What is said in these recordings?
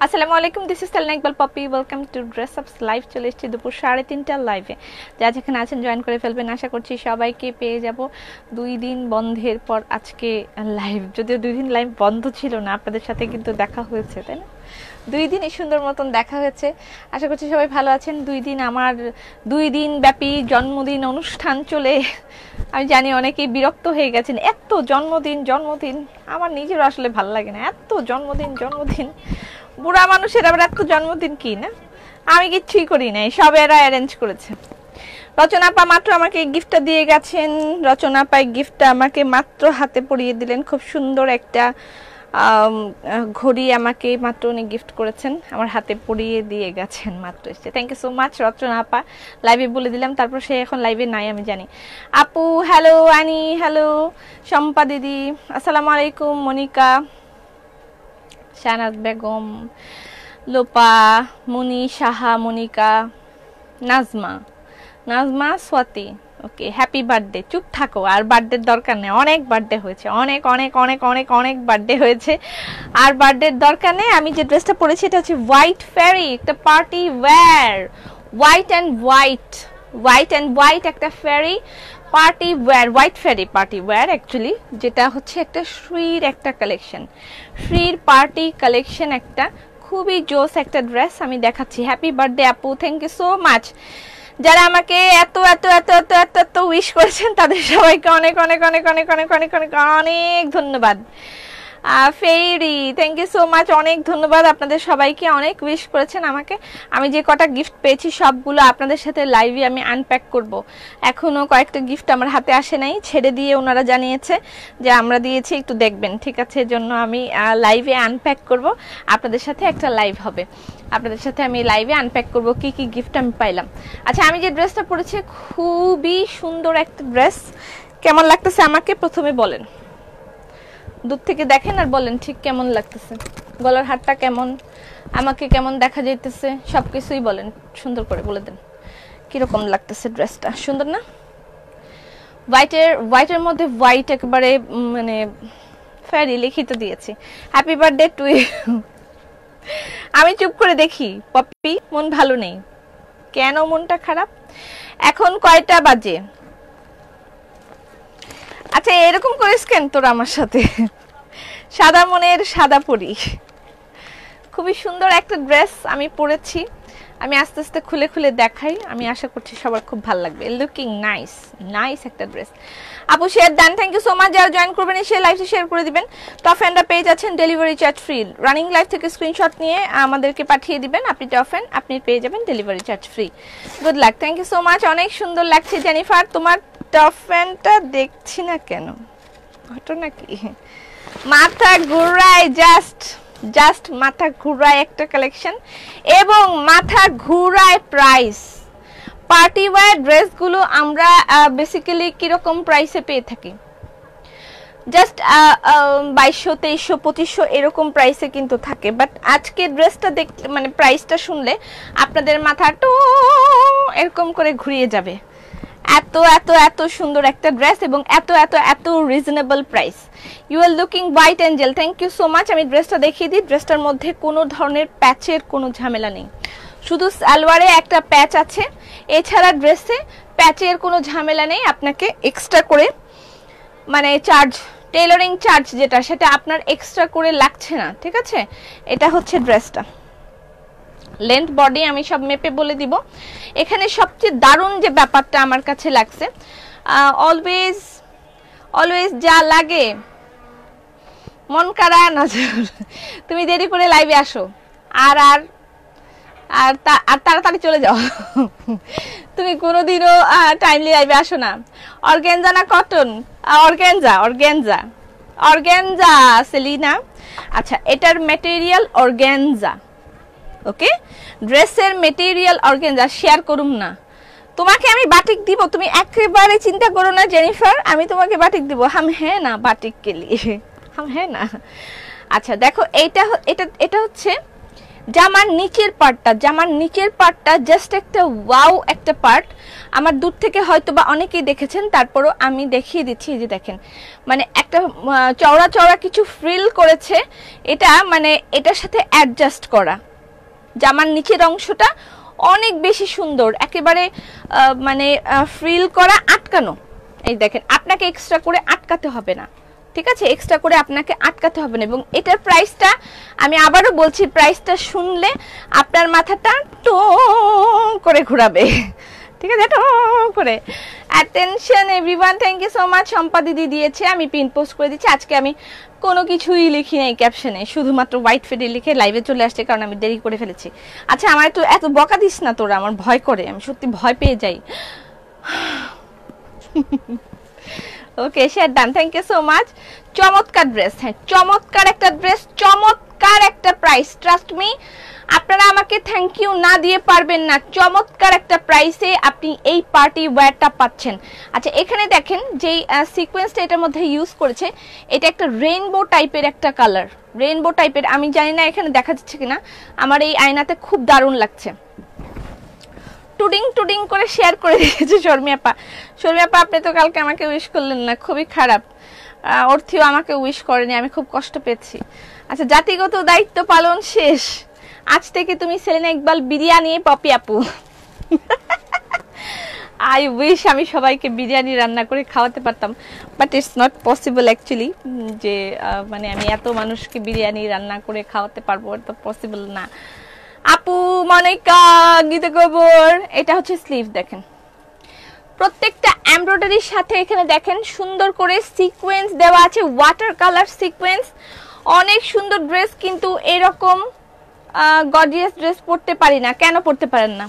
আসসালামু আলাইকুম, this is Salna Iqbal Popy. Welcome to Dress Ups live. চলে এসেছি দুপুর 3:30টার লাইভে। যা যেখানে আছেন জয়েন করে ফেলবেন। আশা করছি সবাইকে পেয়ে যাব। 2 দিন বন্ধের পর আজকে লাইভ, যদিও 2 দিন লাইভ বন্ধ ছিল না, আপনাদের সাথে কিন্তু দেখা হয়েছে, তাই না? 2 দিনই সুন্দর মতন দেখা হয়েছে। আশা করছি সবাই ভালো আছেন। 2 দিন আমার 2 দিন ব্যাপী জন্মদিন অনুষ্ঠান চলে, আমি জানি অনেকেই বিরক্ত হয়ে গেছেন। এত জন্মদিন আমার নিজেরও আসলে ভালো লাগে না। এত জন্মদিন, বুড়া মানুষের আবার এত জন্মদিন কি না? আমি কিচ্ছুই করি নাই, সব এরা অ্যারেঞ্জ করেছে। রচনাপা মাত্র আমাকে গিফটটা দিয়ে গেছেন। রচনাপা গিফটটা আমাকে মাত্র হাতে পরিয়ে দিলেন। খুব সুন্দর একটা ঘড়ি আমাকে মাত্র উনি গিফট করেছেন, আমার হাতে পরিয়ে দিয়ে গেছেন মাত্র এসে। থ্যাংক ইউ সো মাচ রচনাপা। লাইভে বলে দিলাম, তারপর সে এখন লাইভে নাই আমি জানি। আপু হ্যালো, আনি হ্যালো, শম্পা দিদি আসসালামু আলাইকুম, Monika, Shahnaz Begum, Lopa, Muni Saha, Monika, Nazma Swati, okay happy birthday. চুপ থাকো, আর বার্থডের দরকার নেই, অনেক বার্থডে হয়েছে, অনেক অনেক অনেক অনেক অনেক বার্থডে হয়েছে, আর বার্থডের দরকার নেই। আমি যে ড্রেসটা পরেছি এটা হচ্ছে হোয়াইট ফেরি, একটা party wear, white and white একটা ফেরি পার্টি ওয়্যার, হোয়াইট ফেরি পার্টি ওয়্যার অ্যাকচুয়ালি, যেটা হচ্ছে একটা শ্রীর একটা কালেকশন, শ্রীর পার্টি কালেকশন, একটা খুবই জোস একটা ড্রেস আমি দেখাচ্ছি। হ্যাপি বার্থডে আপু, থ্যাংক ইউ সো মাচ। যারা আমাকে এত এত এত এত এত এত উইশ করেছেন তাদের সবাইকে অনেক অনেক অনেক অনেক অনেক অনেক অনেক অনেক ধন্যবাদ। ফেরি থ্যাংক ইউ সো মাচ, অনেক ধন্যবাদ আপনাদের সবাইকে, অনেক উইশ করেছেন আমাকে। আমি যে কটা গিফট পেয়েছি সবগুলো আপনাদের সাথে লাইভে আমি আনপ্যাক করব। এখনো কয়েকটা গিফট আমার হাতে আসে নাই, ছেড়ে দিয়ে ওনারা জানিয়েছে যে আমরা দিয়েছি, একটু দেখবেন, ঠিক আছে? এজন্য আমি লাইভে আনপ্যাক করব, আপনাদের সাথে একটা লাইভ হবে, আপনাদের সাথে আমি লাইভে আনপ্যাক করব কি কি গিফট আমি পাইলাম। আচ্ছা, আমি যে ড্রেসটা পরেছি খুবই সুন্দর একটা ড্রেস। কেমন লাগতেছে আমাকে প্রথমে বলেন, দূর থেকে দেখেন আর বলেন ঠিক কেমন লাগতেছে। গলার হারটা কেমন, আমাকে কেমন দেখা যাইতেছে, সবকিছুই বলেন, সুন্দর করে বলে দেন কিরকম লাগতেছে ড্রেসটা। সুন্দর না? হোয়াইটের মধ্যে হোয়াইট একেবারে মানে ফেরি লিখিত দিয়েছি। Happy birthday to you. আমি চুপ করে দেখি। পপি মন ভালো নেই কেন? মনটা খারাপ? এখন কয়টা বাজে? আচ্ছা, এরকম করিস কেন তোর আমার সাথে? সাদা মনের সাদা পরি। খুবই সুন্দর একটা ড্রেস আমি পরেছি, আমি আস্তে আস্তে খুলে খুলে দেখাই। আমি আশা করছি সবার খুব ভালো লাগবে। লুকিং নাইস একটা ড্রেস। আপু শেয়ার দেন, থ্যাংক ইউ সো মাচ। যারা জয়েন করবেন সেই লাইভে শেয়ার করে দিবেন। টপ এন্ডা পেজ আছেন, delivery charge free. Running live থেকে স্ক্রিনশট নিয়ে আমাদেরকে পাঠিয়ে দিবেন। আপনি টপ এন্ড আপনি পেয়ে যাবেন delivery charge free. Good luck, thank you so much. অনেক সুন্দর লাগছে জেনিফার। তোমার টপ ফ্যানটা দেখছি না কেন, ঘটনা কি? মাথা ঘুরায়, জাস্ট মাথা ঘুরায় একটা কালেকশন, এবং মাথা ঘুরায় প্রাইস। পার্টি ওয়্যার ড্রেসগুলো আমরা বেসিক্যালি কিরকম প্রাইসে পেয়ে থাকি? জাস্ট 2200, 2300, 2500 এরকম প্রাইসে কিন্তু থাকে। বাট আজকে ড্রেসটা দেখতে মানে প্রাইসটা শুনলে আপনাদের মাথাটা এরকম করে ঘুরিয়ে যাবে। এত এত এত সুন্দর একটা ড্রেস এবং এত এত এত reasonable price. You are looking white angel, thank you so much. আমি ড্রেসটা দেখিয়ে দিই। ড্রেসটার মধ্যে কোনো ধরনের প্যাচের কোনো ঝামেলা নেই, শুধু সালোয়ারে একটা প্যাচ আছে, এছাড়া ড্রেসে প্যাচের কোনো ঝামেলা নেই। আপনাকে এক্সট্রা করে মানে চার্জ, টেইলরিং চার্জ যেটা, সেটা আপনার এক্সট্রা করে লাগছে না, ঠিক আছে? এটা হচ্ছে ড্রেসটা। লেন্থ বডি আমি সব মেপে বলে দিব। এখানে সবচেয়ে দারুণ যে ব্যাপারটা আমার কাছে লাগছে, অলওয়েজ যা লাগে মন কারা নজর। তুমি দেরি করে লাইভে আসো আর আর আর তাড়াতাড়ি চলে যাও। তুমি কোনোদিনও টাইমলি লাইভে আসো না। অর্গানজা না কটন? অর্গানজা সেলিনা। আচ্ছা, এটার ম্যাটেরিয়াল অর্গানজা, ওকে? ড্রেসের মেটেরিয়াল অর্গানজা। শেয়ার করুম না, তোমাকে আমি বাটিক দিব, তুমি একেবারে চিন্তা করো না জেনিফার, আমি তোমাকে বাটিক দিব। হাম হ্যাঁ না বাটিক কে লিয়ে, হাম হ্যাঁ না। আচ্ছা দেখো, এটা হচ্ছে জামার নিচের পার্টটা জাস্ট একটা ওয়াও একটা পার্ট। আমার দূর থেকে হয়তো বা অনেকেই দেখেছেন, তারপরও আমি দেখিয়ে দিচ্ছি। এই যে দেখেন, মানে একটা চওড়া চওড়া কিছু ফ্রিল করেছে, এটা মানে এটার সাথে অ্যাডজাস্ট করা। জামার নিচের অংশটা অনেক বেশি সুন্দর, একেবারে মানে ফ্রিল করা, আটকানো। এই দেখেন, আপনাকে এক্সট্রা করে আটকাতে হবে না, ঠিক আছে? এক্সট্রা করে আপনাকে আটকাতে হবে না। এবং এটার প্রাইসটা আমি আবারও বলছি, প্রাইসটা শুনলে আপনার মাথাটা টো করে ঘোরাবে, ঠিক আছে? টো করে। Attention everyone, thank you so much. Sampa দিদি দিয়েছে, আমি পিন পোস্ট করে দিচ্ছি। আজকে আমি কোনো কিছুই লিখি নাই ক্যাপশনে, শুধুমাত্র হোয়াইট ফেডে লিখে লাইভে চলে আসছে, কারণ আমি দেরি করে ফেলেছি। আচ্ছা, আমার তো এত বকা দিস না তোরা, আমার ভয় করে, আমি সত্যি ভয় পেয়ে যাই। Okay, share done, thank you so much. চমৎকার ড্রেস, হ্যাঁ চমৎকার একটা ড্রেস, চমৎকার একটা প্রাইস। ট্রাস্ট মি, আপনারা আমাকে থ্যাংক ইউ না দিয়ে পারবেন না। চমৎকার একটা প্রাইসে আপনি এই পার্টি ওয়্যারটা পাচ্ছেন। আচ্ছা, এখানে দেখেন যেই সিকোয়েন্সটা এটার মধ্যে ইউজ করেছে, এটা একটা রেইনবো টাইপের একটা কালার, রেইনবো টাইপের। আমি জানি না এখানে দেখা যাচ্ছে কিনা, আমার এই আয়নাতে খুব দারুণ লাগছে। টুডিং টুডিং করে শেয়ার করে দিয়েছে শর্মি আপা। শর্মি আপা, আপনি তো কালকে আমাকে উইশ করলেন না, খুবই খারাপ। অর্থিও আমাকে উইশ করেনি, আমি খুব কষ্ট পেয়েছি। আচ্ছা, জাতিগত দায়িত্ব পালন শেষ, আজ থেকে তুমি সেলিনা ইকবাল বিরিয়ানি পপি আপু। আই উইশ আমি সবাইকে বিরিয়ানি রান্না করে খাওয়াতে পারতাম, but it's not possible actually, যে মানে আমি এত মানুষকে বিরিয়ানি রান্না করে খাওয়াতে পারবো, এটা পসিবল না। আপু মনিকা গীতা গোবর, এটা হচ্ছে স্লিভ। দেখেন প্রত্যেকটা এমব্রয়ডারির সাথে এখানে দেখেন সুন্দর করে সিকোয়েন্স দেওয়া আছে, ওয়াটার কালার সিকোয়েন্স। অনেক সুন্দর ড্রেস, কিন্তু এরকম গর্জিয়াস ড্রেস পরতে পারি না। কেন পরতে পারেন না?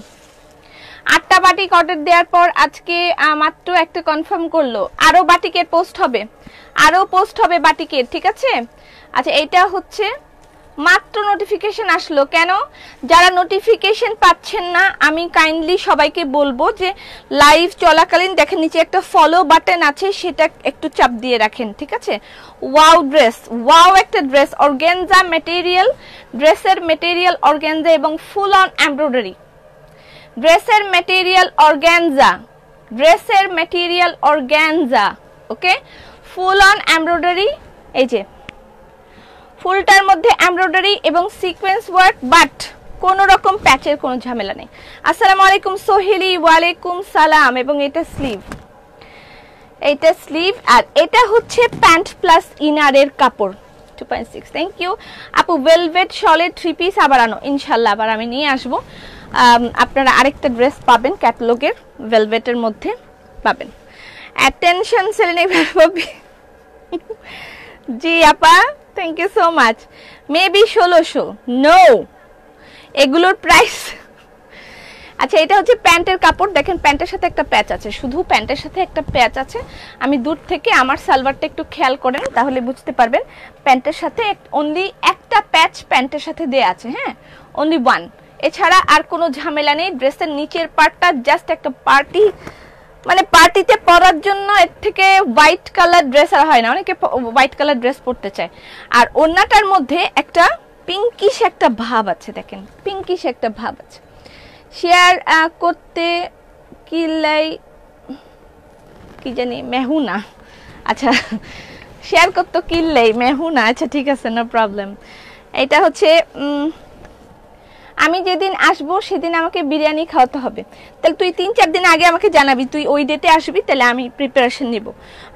8টা বাটিক অর্ডার দেওয়ার পর আজকে মাত্র একটা কনফার্ম করলো, আরো বাটিকের পোস্ট হবে, আরো পোস্ট হবে বাটিকের, ঠিক আছে? আচ্ছা, এটা হচ্ছে মাত্র নোটিফিকেশন আসলো। কেন? যারা নোটিফিকেশন পাচ্ছেন না, আমি কাইন্ডলি সবাইকে বলবো যে লাইভ চলাকালীন দেখেন নিচে একটা ফলো বাটন আছে, সেটা একটু চাপ দিয়ে রাখেন, ঠিক আছে? ওয়াও ড্রেস, ওয়াও একটা ড্রেস, অর্গানজা ম্যাটেরিয়াল, ড্রেসের ম্যাটেরিয়াল অর্গানজা এবং ফুল অন এমব্রয়ডারি। ড্রেসের ম্যাটেরিয়াল অর্গানজা, ড্রেসের material organza, okay? Full on embroidery, এই যে ফুলটার মধ্যে এমব্রয়ডারি এবং সিকোয়েন্স ওয়ার্ক, বাট কোনো রকম প্যাচের কোনো ঝামেলা নেই। আসসালামু আলাইকুম সোহেলি, ওয়ালাইকুম সালাম। এবং এটা স্লিভ, এটা স্লিভ, আর এটা হচ্ছে প্যান্ট প্লাস ইনারের কাপড়। 2.6, থ্যাংক ইউ আপু। ভেলভেট শলের 3 পিস আবার আনো, ইনশাল্লাহ আবার আমি নিয়ে আসবো। আপনারা আরেকটা ড্রেস পাবেন ক্যাটালগের, ভেলভেটের মধ্যে পাবেন। অ্যাটেনশন সেলিনা ভাবি। জি আপা, thank you so much. Maybe 1600, no, এগুলোর প্রাইস। আচ্ছা, এটা হচ্ছে প্যান্টের কাপড়। দেখেন প্যান্টের সাথে একটা প্যাচ আছে, শুধু প্যান্টের সাথে একটা প্যাচ আছে। আমি দূর থেকে আমার সালোয়ারটা একটু খেয়াল করেন, তাহলে বুঝতে পারবেন প্যান্টের সাথে অনলি একটা প্যাচ প্যান্টের সাথে দেয়া আছে, হ্যাঁ, অনলি ওয়ান। এছাড়া আর কোনো ঝামেলা নেই। ড্রেসের নিচের পার্টটা জাস্ট একটা পার্টি, মানে পার্টিতে পরার জন্য এর থেকে হোয়াইট কালার ড্রেস আর হয় না, অনেকে হোয়াইট কালার ড্রেস পরতে চায়। আর ওড়নাটার মধ্যে একটা পিঙ্কিশ একটা ভাব আছে, দেখেন পিঙ্কিশ একটা ভাব আছে। শেয়ার করতে কিলাই কি জানি মেহুনা, আচ্ছা শেয়ার করতে কিল্লাই মেহুনা, আচ্ছা ঠিক আছে, নো প্রবলেম। এটা হচ্ছে আমি যেদিন আসবো সেদিন আমাকে বিরিয়ানি খাওয়াতে হবে। তাহলে তুই 3-4 দিন আগে আমাকে জানাবি, তুই ওই ডেটে আসবি, তাহলে আমি প্রিপারেশন নিব।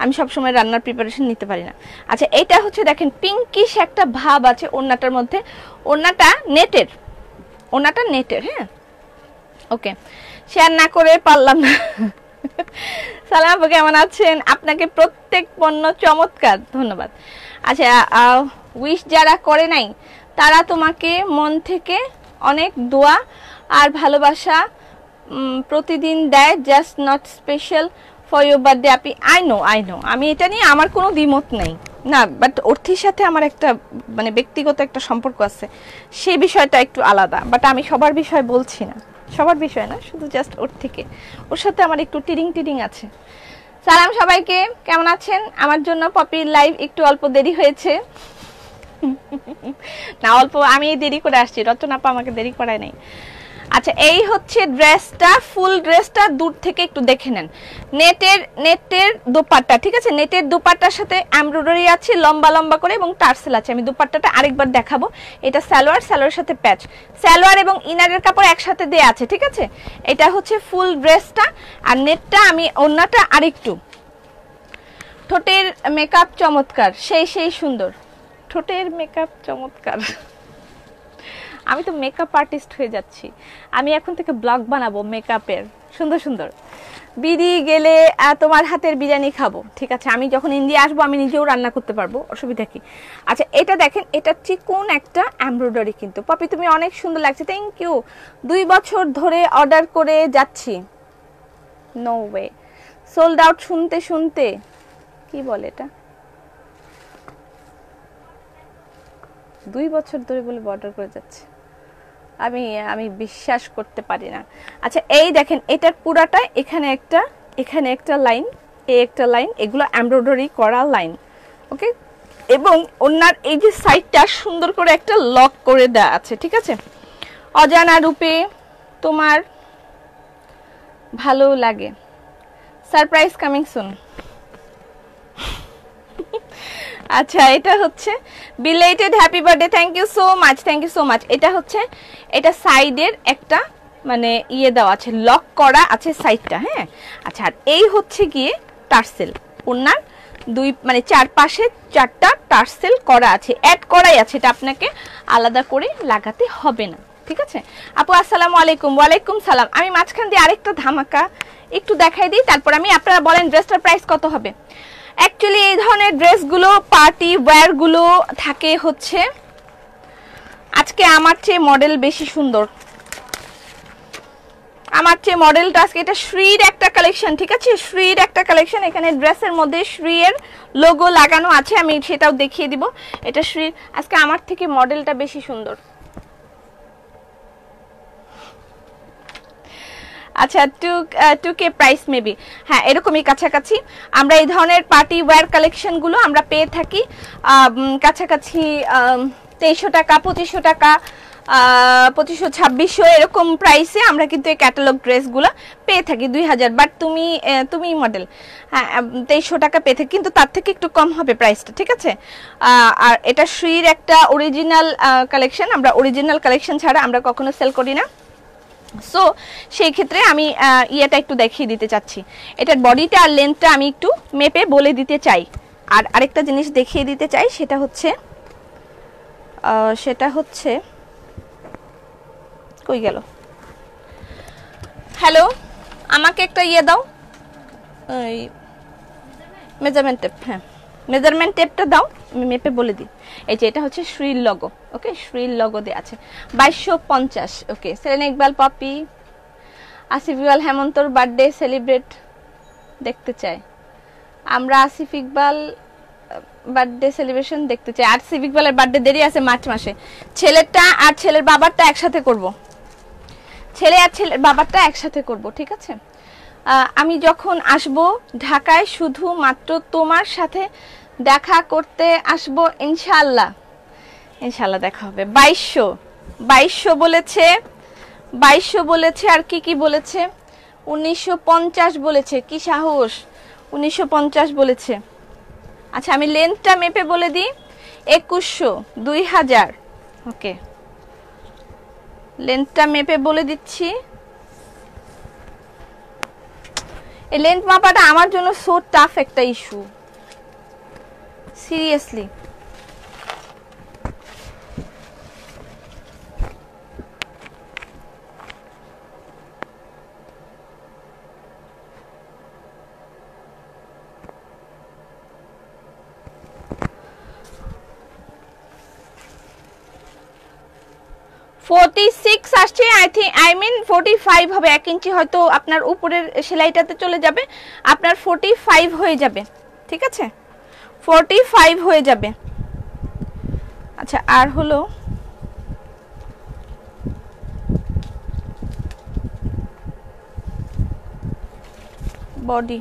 আমি সবসময় রান্নার প্রিপারেশন নিতে পারি না। আচ্ছা, এটা হচ্ছে দেখেন পিঙ্কিশ একটা ভাব আছে ওড়নাটার মধ্যে। ওড়নাটা নেটের, ওড়নাটা নেটের, হ্যাঁ ওকে। শেয়ার না করে পারলাম না। সালাম আপু, কেমন আছেন? আপনাকে প্রত্যেক পণ্য চমৎকার, ধন্যবাদ। আচ্ছা, উইশ যারা করে নাই তারা তোমাকে মন থেকে অনেক দোয়া আর ভালোবাসা প্রতিদিন দেয়, just not special for your birthday. আপনি আই নো, আমি এটা নিয়ে আমার কোনো দ্বিমত নেই না, বাট অর্থের সাথে আমার একটা মানে ব্যক্তিগত একটা সম্পর্ক আছে, সেই বিষয়টা একটু আলাদা। বাট আমি সবার বিষয় বলছি না, সবার বিষয় না, শুধু জাস্ট ওর থেকে, ওর সাথে আমার একটু টিডিং আছে। সালাম সবাইকে, কেমন আছেন? আমার জন্য পপির লাইভ একটু অল্প দেরি হয়েছে, না অল্প, আমি দেরি করে আসছি, রচনা আপা আমাকে দেরি করায় নাই। আচ্ছা এই হচ্ছে ড্রেসটা, ফুল ড্রেসটা দূর থেকে একটু দেখে নেন। নেটের দোপাট্টা, ঠিক আছে, নেটের দোপাট্টার সাথে এমব্রয়ডারি আছে লম্বা লম্বা করে এবং টার্সেল আছে। আমি দোপাট্টাটা আরেকবার দেখাবো। এটা সালোয়ারের সাথে প্যাচ, সালোয়ার এবং ইনারের কাপড় একসাথে দেয়া আছে, ঠিক আছে। এটা হচ্ছে ফুল ড্রেসটা। আর নেটটা আমি ওন্নাটা আরেকটু, ঠোঁটের মেকআপ চমৎকার, সেই সুন্দর, ঠোঁটের মেকআপ চমৎকার। আমি তো মেকআপ আর্টিস্ট হয়ে যাচ্ছি, আমি এখন থেকে ব্লগ বানাবো মেকআপের, সুন্দর সুন্দর। বিড়ি গেলে তোমার হাতের বিরিয়ানি খাবো, ঠিক আছে। আমি যখন ইন্ডিয়া আসবো আমি নিজেও রান্না করতে পারবো, অসুবিধা কি। আচ্ছা এটা দেখেন, এটা চিকন একটা এমব্রয়ডারি কিন্তু। পপি তুমি অনেক সুন্দর লাগছে, থ্যাংক ইউ। 2 বছর ধরে অর্ডার করে যাচ্ছি, নো ওয়ে, সোল্ড আউট শুনতে শুনতে, কি বলে এটা, 2 বছর ধরে বলে অর্ডার করে যাচ্ছে, আমি বিশ্বাস করতে পারি না। আচ্ছা এই দেখেন, এটার পুরাটা এখানে একটা লাইন, একটা লাইন, এগুলো এমব্রয়ডারি করা লাইন, ওকে। এবং ওনার এই যে সাইডটা সুন্দর করে একটা লক করে দেওয়া আছে, ঠিক আছে। অজানা রূপে তোমার ভালো লাগে, সারপ্রাইজ কামিং সুন। আচ্ছা এটা হচ্ছে belated happy birthday, thank you so much, thank you so much. এটা হচ্ছে, এটা সাইডের একটা মানে ইয়ে দেওয়া আছে, লক করা আছে সাইডটা, হ্যাঁ। আচ্ছা আর এই হচ্ছে গিয়ে টার্সেল, ওনার দুই মানে চারপাশে 4টা টার্সেল করা আছে, অ্যাড করাই আছে, এটা আপনাকে আলাদা করে লাগাতে হবে না, ঠিক আছে। আপু আসসালামু আলাইকুম। ওয়ালাইকুম সালাম। আমি মাঝখান দিয়ে আরেকটা ধামাকা একটু দেখাই দিই, তারপর আমি, আপনারা বলেন ড্রেসটার প্রাইস কত হবে। অ্যাকচুয়ালি এই ধরনের ড্রেসগুলো পার্টি ওয়্যারগুলো থাকে হচ্ছে, আজকে আমার চেয়ে মডেল বেশি সুন্দর, আমার চেয়ে মডেলটা আজকে, এটা শ্রীর একটা কালেকশন, ঠিক আছে, শ্রীর একটা কালেকশন। এখানে ড্রেসের মধ্যে শ্রীর লোগো লাগানো আছে, আমি সেটাও দেখিয়ে দিব। এটা শ্রীর, আজকে আমার থেকে মডেলটা বেশি সুন্দর। আচ্ছা 2K প্রাইস মেবি, হ্যাঁ এরকমই কাছাকাছি। আমরা এই ধরনের পার্টি ওয়্যার কালেকশনগুলো আমরা পেয়ে থাকি কাছাকাছি 2300 টাকা, 2500 টাকা, 2500, 2600 এরকম প্রাইসে আমরা কিন্তু এই ক্যাটালগ ড্রেসগুলো পেয়ে থাকি 2000। বাট তুমি মডেল, হ্যাঁ 2300 টাকা পেয়ে থাকি, কিন্তু তার থেকে একটু কম হবে প্রাইসটা, ঠিক আছে। আর এটা শ্রীর একটা অরিজিনাল কালেকশন, আমরা অরিজিনাল কালেকশন ছাড়া আমরা কখনো সেল করি না। সো সেই ক্ষেত্রে আমি ইয়েটা একটু দেখিয়ে দিতে চাচ্ছি, এটার বডিটা আর লেন্থটা আমি একটু মেপে বলে দিতে চাই। আর আরেকটা জিনিস দেখিয়ে দিতে চাই, সেটা হচ্ছে কই গেল, হ্যালো আমাকে একটা ইয়ে দাও, ওই মেজারমেন্ট টেপ, হ্যাঁ মেজারমেন্ট টেপটা দাও, আমি মেপে বলে দিই। এই যে এটা হচ্ছে শ্রীর লগো, ওকে, শ্রীর লগো দেওয়া আছে 2250, ওকে। সেলেনা ইকবাল, পপি, আসিফ ইকবাল হেমন্তর বার্থডে সেলিব্রেট দেখতে চাই, আমরা আসিফ ইকবাল বার্থডে সেলিব্রেশন দেখতে চাই। আসিফ ইকবালের বার্থডে দেরি আছে মার্চ মাসে, ছেলেরটা আর ছেলের বাবারটা একসাথে করব, ছেলে আর ছেলের বাবারটা একসাথে করব, ঠিক আছে। আমি যখন আসব ঢাকায় শুধু মাত্র তোমার সাথে দেখা করতে আসব, ইনশাআল্লাহ, ইনশাআল্লাহ দেখা হবে। 2200 বলেছে, 2200 বলেছে, আর কি বলেছে, 1950 বলেছে, কি সাহস, 1950 বলেছে। আচ্ছা আমি লেন্থটা মেপে বলে দিই, 2100, 2000, ওকে, লেন্থটা মেপে বলে দিচ্ছি। এই লেন্থ মাপাটা আমার জন্য সো টাফ একটা ইস্যু, সিরিয়াসলি। আসছে, আই মিন 45 হবে, 1 ইঞ্চি হয়তো আপনার উপরের সেলাইটাতে চলে যাবে, আপনার 45 হয়ে যাবে, ঠিক আছে, 45 হয়ে যাবে। আচ্ছা আর হলো বডি,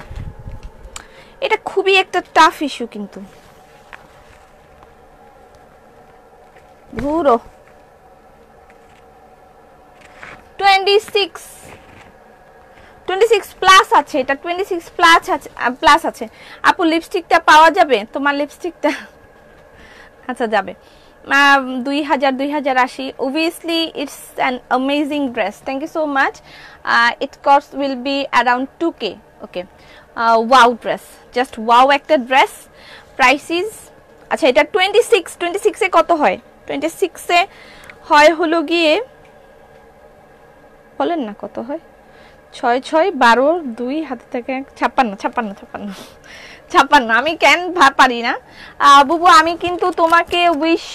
এটা খুবই একটা টাফ ইস্যু, কিন্তু ধুরো 26 প্লাস আছে, এটা 26 প্লাস আছে। আপু লিপস্টিকটা পাওয়া যাবে? তোমার লিপস্টিকটা আচ্ছা যাবে 2080 obviously it's an amazing dress, thank you so much. It cost will be around 2k. okay, wow dress, just wow একটা dress. prices আচ্ছা এটা 26 এ কত হয়? 26 এ হয় হলো গিয়ে বলেন না কত হয়? 6 6 12 2 হাতে থেকে 56 আমি কেন পারি না বুবু। আমি কিন্তু তোমাকে উইশ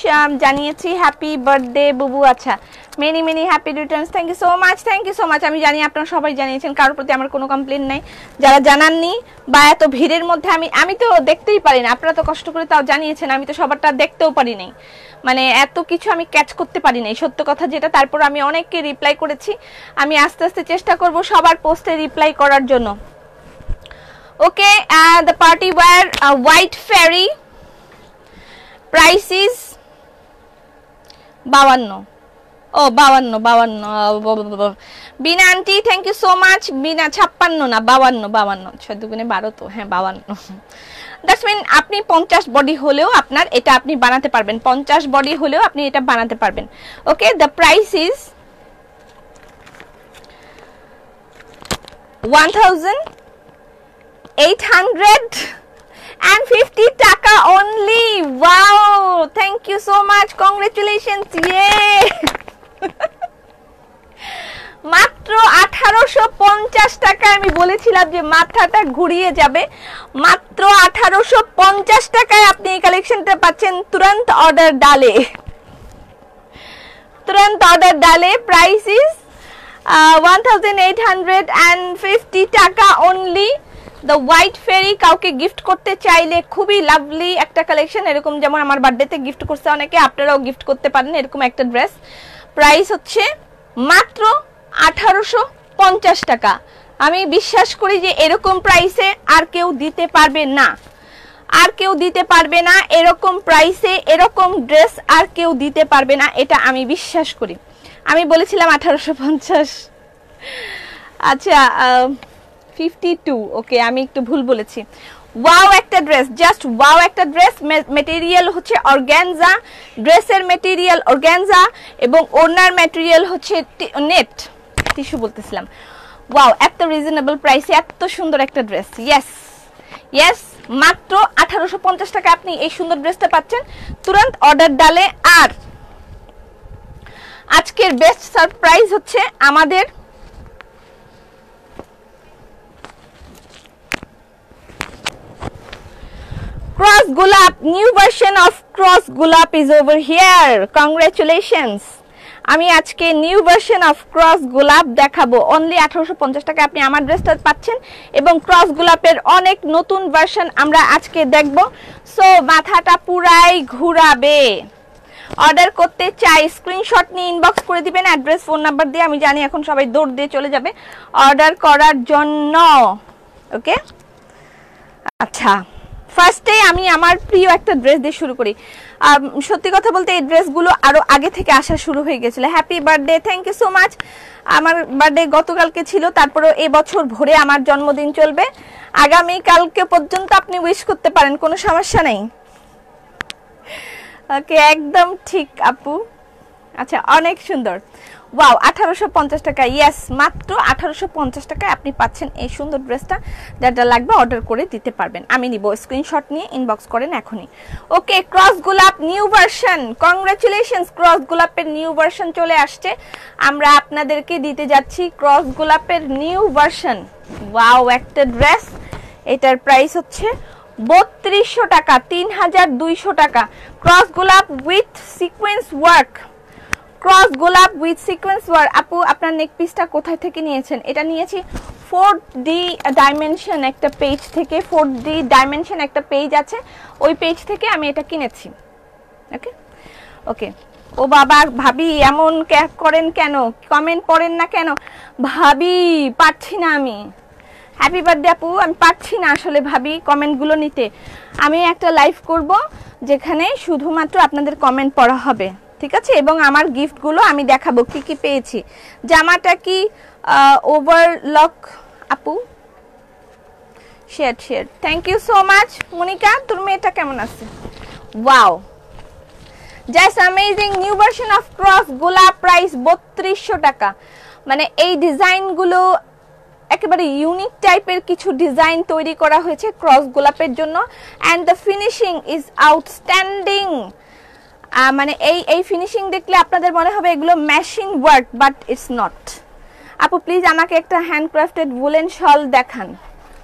জানিয়েছি, হ্যাপি বার্থডে বুবু। আচ্ছা many many happy returns, thank you so much. আমি জানি আপনারা সবাই জানিয়েছেন, কারোর প্রতি আমার কোনো কমপ্লেন নাই। যারা জানাননি বা এত ভিড়ের মধ্যে আমি তো দেখতেই পারি না, আপনারা তো কষ্ট করে তাও জানিয়েছেন, আমি তো সবারটা দেখতেও পারি নাই, মানে এত কিছু আমি ক্যাচ করতে পারি নাই, সত্য কথা যেটা। তারপর আমি অনেককে রিপ্লাই করেছি, আমি আস্তে আস্তে চেষ্টা করব সবার পোস্টে রিপ্লাই করার জন্য। Okay, the party wear white fairy, price is 52. Oh 52 Bina aunty thank you so much. Bina 56 না 52 6 দুগুণে 12 তো হ্যাঁ 52। দ্যাটস মিন আপনি 50 বডি হলেও আপনার এটা আপনি বানাতে পারবেন, 50 বডি হলেও আপনি এটা বানাতে পারবেন। ওকে, দ্য প্রাইস ইজ 1850 টাকা only. wow, thank you so much, congratulations, yay. মাত্র 1850 টাকা। আমি বলেছিলাম যে মাথাটা ঘুরিয়ে যাবে। মাত্র 1850 টাকায় আপনি এই কালেকশনটা পাচ্ছেন তুরন্ত অর্ডার ডালে। প্রাইস ইজ 1850 টাকা only. দ্য হোয়াইট ফেরি কাউকে গিফট করতে চাইলে খুবই লাভলি একটা কালেকশন, এরকম যেমন আমার বার্থডেতে গিফট করছে অনেকে, আপনারাও গিফট করতে পারেন এরকম একটা ড্রেস। প্রাইস হচ্ছে মাত্র 1850 টাকা। আমি বিশ্বাস করি যে এরকম প্রাইসে আর কেউ দিতে পারবে না, এরকম প্রাইসে এরকম ড্রেস আর কেউ দিতে পারবে না, এটা আমি বিশ্বাস করি। আমি বলেছিলাম 1850, আচ্ছা 52, ওকে আমি একটু ভুল বলেছি। ওয়াও একটা ড্রেস, জাস্ট ওয়াও একটা ড্রেস। মেটেরিয়াল হচ্ছে অর্গানজা, ড্রেসের মেটেরিয়াল অর্গানজা এবং ওড়নার মেটেরিয়াল হচ্ছে নেট টিস্যু বলতেছিলাম। ওয়াও, এত রিজনেবল প্রাইসে এত সুন্দর একটা ড্রেস। ইয়েস মাত্র 1850 টাকা আপনি এই সুন্দর ড্রেসটা পাচ্ছেন তুরন্ত অর্ডার ডালে। আর আজকের বেস্ট সারপ্রাইজ হচ্ছে আমাদের Cross Gulab, new version of Cross Gulab is over here. Congratulations. আমি আজকে নিউ ভার্সন অফ ক্রস গোলাপ দেখাবো। অনলি 1850 টাকা আপনি আমার ড্রেসটা পাচ্ছেন এবং ক্রস গোলাপের অনেক নতুন ভার্সন আমরা আজকে দেখব। সো মাথাটা পুরাই ঘুরাবে। অর্ডার করতে চাই স্ক্রিনশট নিয়ে ইনবক্স করে দিবেন অ্যাড্রেস ফোন নাম্বার দিয়ে। আমি জানি এখন সবাই দৌড় দিয়ে চলে যাবে অর্ডার করার জন্য। ওকে, আচ্ছা ফার্স্টে আমি আমার প্রিয় একটা ড্রেস দিয়ে শুরু করি। সত্যি কথা বলতে এই ড্রেসগুলো আরো আগে থেকে আসা শুরু হয়ে গেছিল। Happy birthday, thank you so much. আমার বার্থডে গতকালকে ছিল, তারপরে এই বছর ভরে আমার জন্মদিন চলবে। আগামী কালকে পর্যন্ত আপনি উইশ করতে পারেন, কোনো সমস্যা নেই। ওকে, একদম ঠিক আপু। আচ্ছা অনেক সুন্দর। ওয়াও, 1850 টাকা। ইয়েস, মাত্র 1850 টাকায় আপনি পাচ্ছেন এই সুন্দর ড্রেসটা। যেটা লাগবে অর্ডার করে দিতে পারবেন। আমি নিব, স্ক্রিনশট নিয়ে ইনবক্স করেন এখনই। ওকে, ক্রস গোলাপ নিউ ভার্সন, কংগ্রাচুলেশনস। ক্রস গোলাপের নিউ ভার্সন চলে আসছে, আমরা আপনাদেরকে দিতে যাচ্ছি ক্রস গোলাপের নিউ ভার্সন। ওয়াও একটা ড্রেস, এটার প্রাইস হচ্ছে 3200 টাকা, 3200 টাকা। ক্রস গোলাপ উইথ সিকোয়েন্স ওয়ার্ক, ক্রস গোলাপ উইথ সিকোয়েন্স ওয়ার্ক। আপু আপনার নেক পিসটা কোথায় থেকে নিয়েছেন? এটা নিয়েছি 4D ডাইমেনশন একটা পেজ থেকে। 4D ডাইমেনশন একটা পেজ আছে, ওই পেজ থেকে আমি এটা কিনেছি। ওকে ওকে। ও বাবা, ভাবি এমন করেন কেন, কমেন্ট পড়েন না কেন? ভাবি পারছি না আমি। হ্যাপি বার্থডে আপু, আমি পারছি না আসলে ভাবি কমেন্টগুলো নিতে। আমি একটা লাইভ করব যেখানে শুধুমাত্র আপনাদের কমেন্ট পড়া হবে। ঠিক আছে, এবং আমার গিফটগুলো আমি দেখাবো কি কি পেয়েছি। জামাটা কি ওভারলক আপু? Share thank you so much. Monika তোর মেয়েটা কেমন আছে? Wow, just amazing. New version of cross গোলাপ, প্রাইস 3200 টাকা। মানে এই ডিজাইনগুলো একেবারে ইউনিক টাইপের কিছু ডিজাইন তৈরি করা হয়েছে ক্রস গোলাপের জন্য, and the finishing is outstanding. মানে এই ফিনিশিং দেখলে আপনাদের মনে হবে এগুলো machine work, but it's not. আপু প্লিজ আমাকে একটা হ্যান্ডক্রাফটেড উলেন শল দেখান।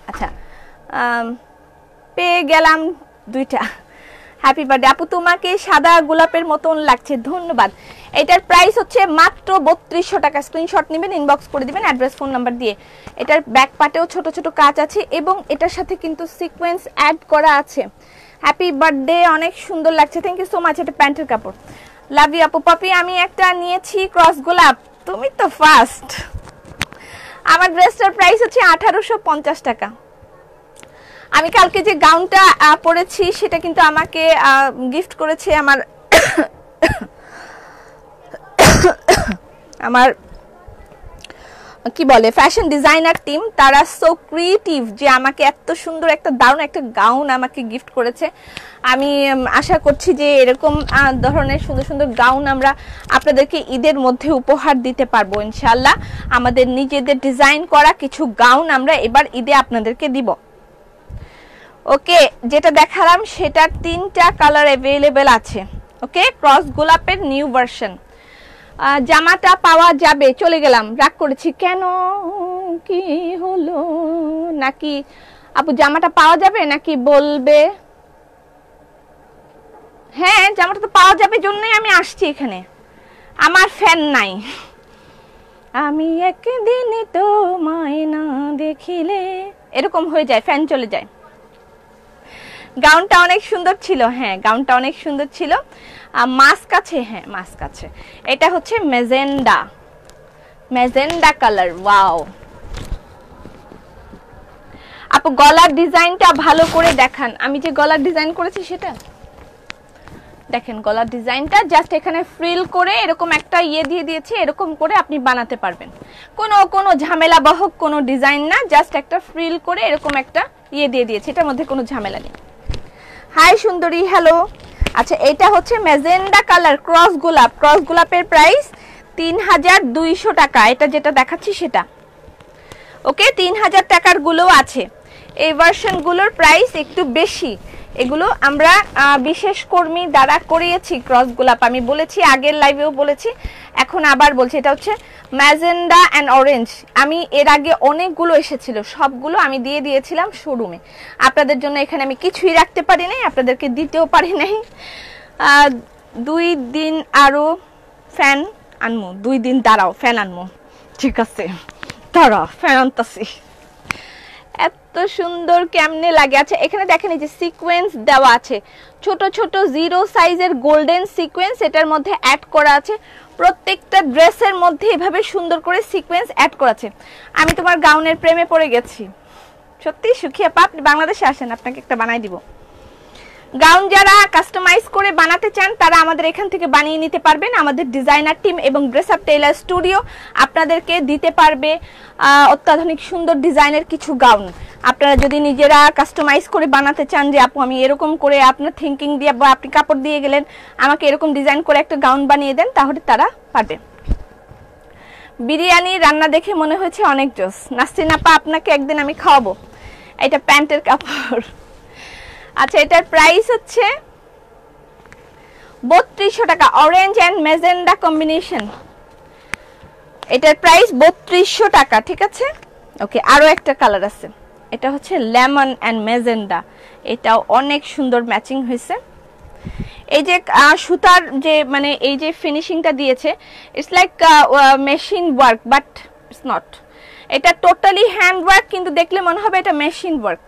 আচ্ছা, পেয়ে গেলাম 2টা। হ্যাপি বার্থডে আপু, তোমাকে সাদা গোলাপের মতন লাগছে, ধন্যবাদ। এটার প্রাইস হচ্ছে মাত্র 3200 টাকা। স্ক্রিনশট নেবেন, ইনবক্স করে দিবেন অ্যাড্রেস ফোন নাম্বার দিয়ে। এটার ব্যাক পার্টেও ছোট ছোট কাজ আছে এবং এটার সাথে কিন্তু সিকোয়েন্স অ্যাড করা আছে। হ্যাপি বার্থডে, অনেক সুন্দর লাগছে, থ্যাংক ইউ সো মাচ। এটা প্যান্টের কাপড়, লাভ ইউ আপু। পপি আমি একটা নিয়েছি ক্রস গোলাপ, তুমি তো ফার্স্ট। আমার ড্রেসটার প্রাইস হচ্ছে 1850 টাকা। আমি কালকে যে গাউনটা পরেছি সেটা কিন্তু আমাকে গিফট করেছে আমার কি বলে ফ্যাশন ডিজাইনার টিম। তারা সো ক্রিয়েটিভ যে আমাকে এত সুন্দর একটা দারুণ একটা গাউন আমাকে গিফট করেছে। আমি আশা করছি যে এরকম ধরনের সুন্দর সুন্দর গাউন আমরা আপনাদেরকে ঈদের মধ্যে উপহার দিতে পারবো ইনশাআল্লাহ। আমাদের নিজেদের ডিজাইন করা কিছু গাউন আমরা এবার ঈদে আপনাদেরকে দিব। ওকে, যেটা দেখালাম সেটার 3টা কালার অ্যাভেলেবেল আছে। ওকে, ক্রস গোলাপের নিউ ভার্সন। জামাটা পাওয়া যাবে? চলে গেলাম, রাগ করেছি কেন, কি হলো? নাকি আপু জামাটা পাওয়া যাবে নাকি বলবে? হ্যাঁ, জামাটা তো পাওয়া যাবে, জন্যই আমি আসছি এখানে। আমার ফ্যান নাই। আমি একদিন তোমায় না দেখিলে, এরকম হয়ে যায়, ফ্যান চলে যায়। গাউনটা অনেক সুন্দর ছিল, হ্যাঁ গাউনটা অনেক সুন্দর ছিল। মাস্ক আছে, হ্যাঁ মাস্ক আছে। এটা হচ্ছে ম্যাজেন্ডা কালার। ওয়াও আপু, গলার ডিজাইনটা ভালো করে দেখান। আমি যে গলার ডিজাইন করেছি সেটা দেখেন, গলার ডিজাইনটা জাস্ট এখানে ফ্রিল করে এরকম একটা দিয়ে দিয়েছে, এরকম করে আপনি বানাতে পারবেন। কোনো ঝামেলা বহক কোনো ডিজাইন না, জাস্ট একটা ফ্রিল করে এরকম একটা দিয়ে দিয়েছে, এটার মধ্যে কোনো ঝামেলা নেই। হাই সুন্দরী, হ্যালো। আচ্ছা, এটা হচ্ছে ম্যাজেন্ডা কালার ক্রস গোলাপের প্রাইস 3200 টাকা। এটা যেটা দেখাচ্ছি সেটা। ওকে, 3000 টাকার গুলো আছে। এই ভার্সনগুলোর প্রাইস একটু বেশি। এগুলো আমরা বিশেষ কর্মী দ্বারা করিয়েছি ক্রস গোলাপ। আমি বলেছি আগের লাইভেও বলেছি, এখন আবার বলছি। এটা হচ্ছে ম্যাজেন্ডা অ্যান্ড অরেঞ্জ। আমি এর আগে অনেকগুলো এসেছিল, সবগুলো আমি দিয়ে দিয়েছিলাম শোরুমে। আপনাদের জন্য এখানে আমি কিছুই রাখতে পারি নাই, আপনাদেরকে দিতেও পারি নাই। 2 দিন আরো ফ্যান আনমো, 2 দিন দাঁড়াও ফ্যান আনমো। ঠিক আছে, দাঁড়া ফ্যান আনতাছি। এত সুন্দর কেমনে লাগে। আচ্ছা, এখানে দেখেন এই যে সিকোয়েন্স দেওয়া আছে, ছোট ছোট 0 সাইজের গোল্ডেন সিকোয়েন্স এটার মধ্যে অ্যাড করা আছে। প্রত্যেকটা ড্রেসের মধ্যে এভাবে সুন্দর করে সিকোয়েন্স অ্যাড করা আছে। আমি তোমার গাউনের প্রেমে পড়ে গেছি সত্যি। সুখিয়া পা, আপনি বাংলাদেশে আসেন, আপনাকে একটা বানাই দিব। গাউন যারা কাস্টমাইজ করে বানাতে চান তারা আমাদের এখান থেকে বানিয়ে নিতে পারবেন। আমাদের ডিজাইনার টিম এবং ড্রেস আপ টেইলার স্টুডিও আপনাদেরকে দিতে পারবে অত্যাধুনিক সুন্দর ডিজাইনের কিছু গাউন। আপনারা যদি নিজেরা কাস্টমাইজ করে বানাতে চান যে আপু আমি এরকম করে আপনার থিঙ্কিং দিয়ে বা আপনি কাপড় দিয়ে গেলেন আমাকে এরকম ডিজাইন করে একটা গাউন বানিয়ে দেন, তাহলে তারা পারবে। বিরিয়ানি রান্না দেখে মনে হয়েছে অনেক জোস। নাসরিন আপা, আপনাকে একদিন আমি খাওয়াবো। এটা প্যান্টের কাপড়। আচ্ছা, এটার প্রাইস হচ্ছে 3200 টাকা, অরেঞ্জ এন্ড ম্যাজেন্ডা কম্বিনেশন। এটার প্রাইস 3200 টাকা, ঠিক আছে। ওকে, আরো একটা কালার আছে, এটা হচ্ছে লেমন এন্ড ম্যাজেন্ডা। এটাও অনেক সুন্দর ম্যাচিং হয়েছে। এই যে সুতার যে মানে এই যে ফিনিশিংটা দিয়েছে, it's like machine work, but it's not. এটা টোটালি হ্যান্ড ওয়ার্ক, কিন্তু দেখলে মনে হবে এটা মেশিন ওয়ার্ক।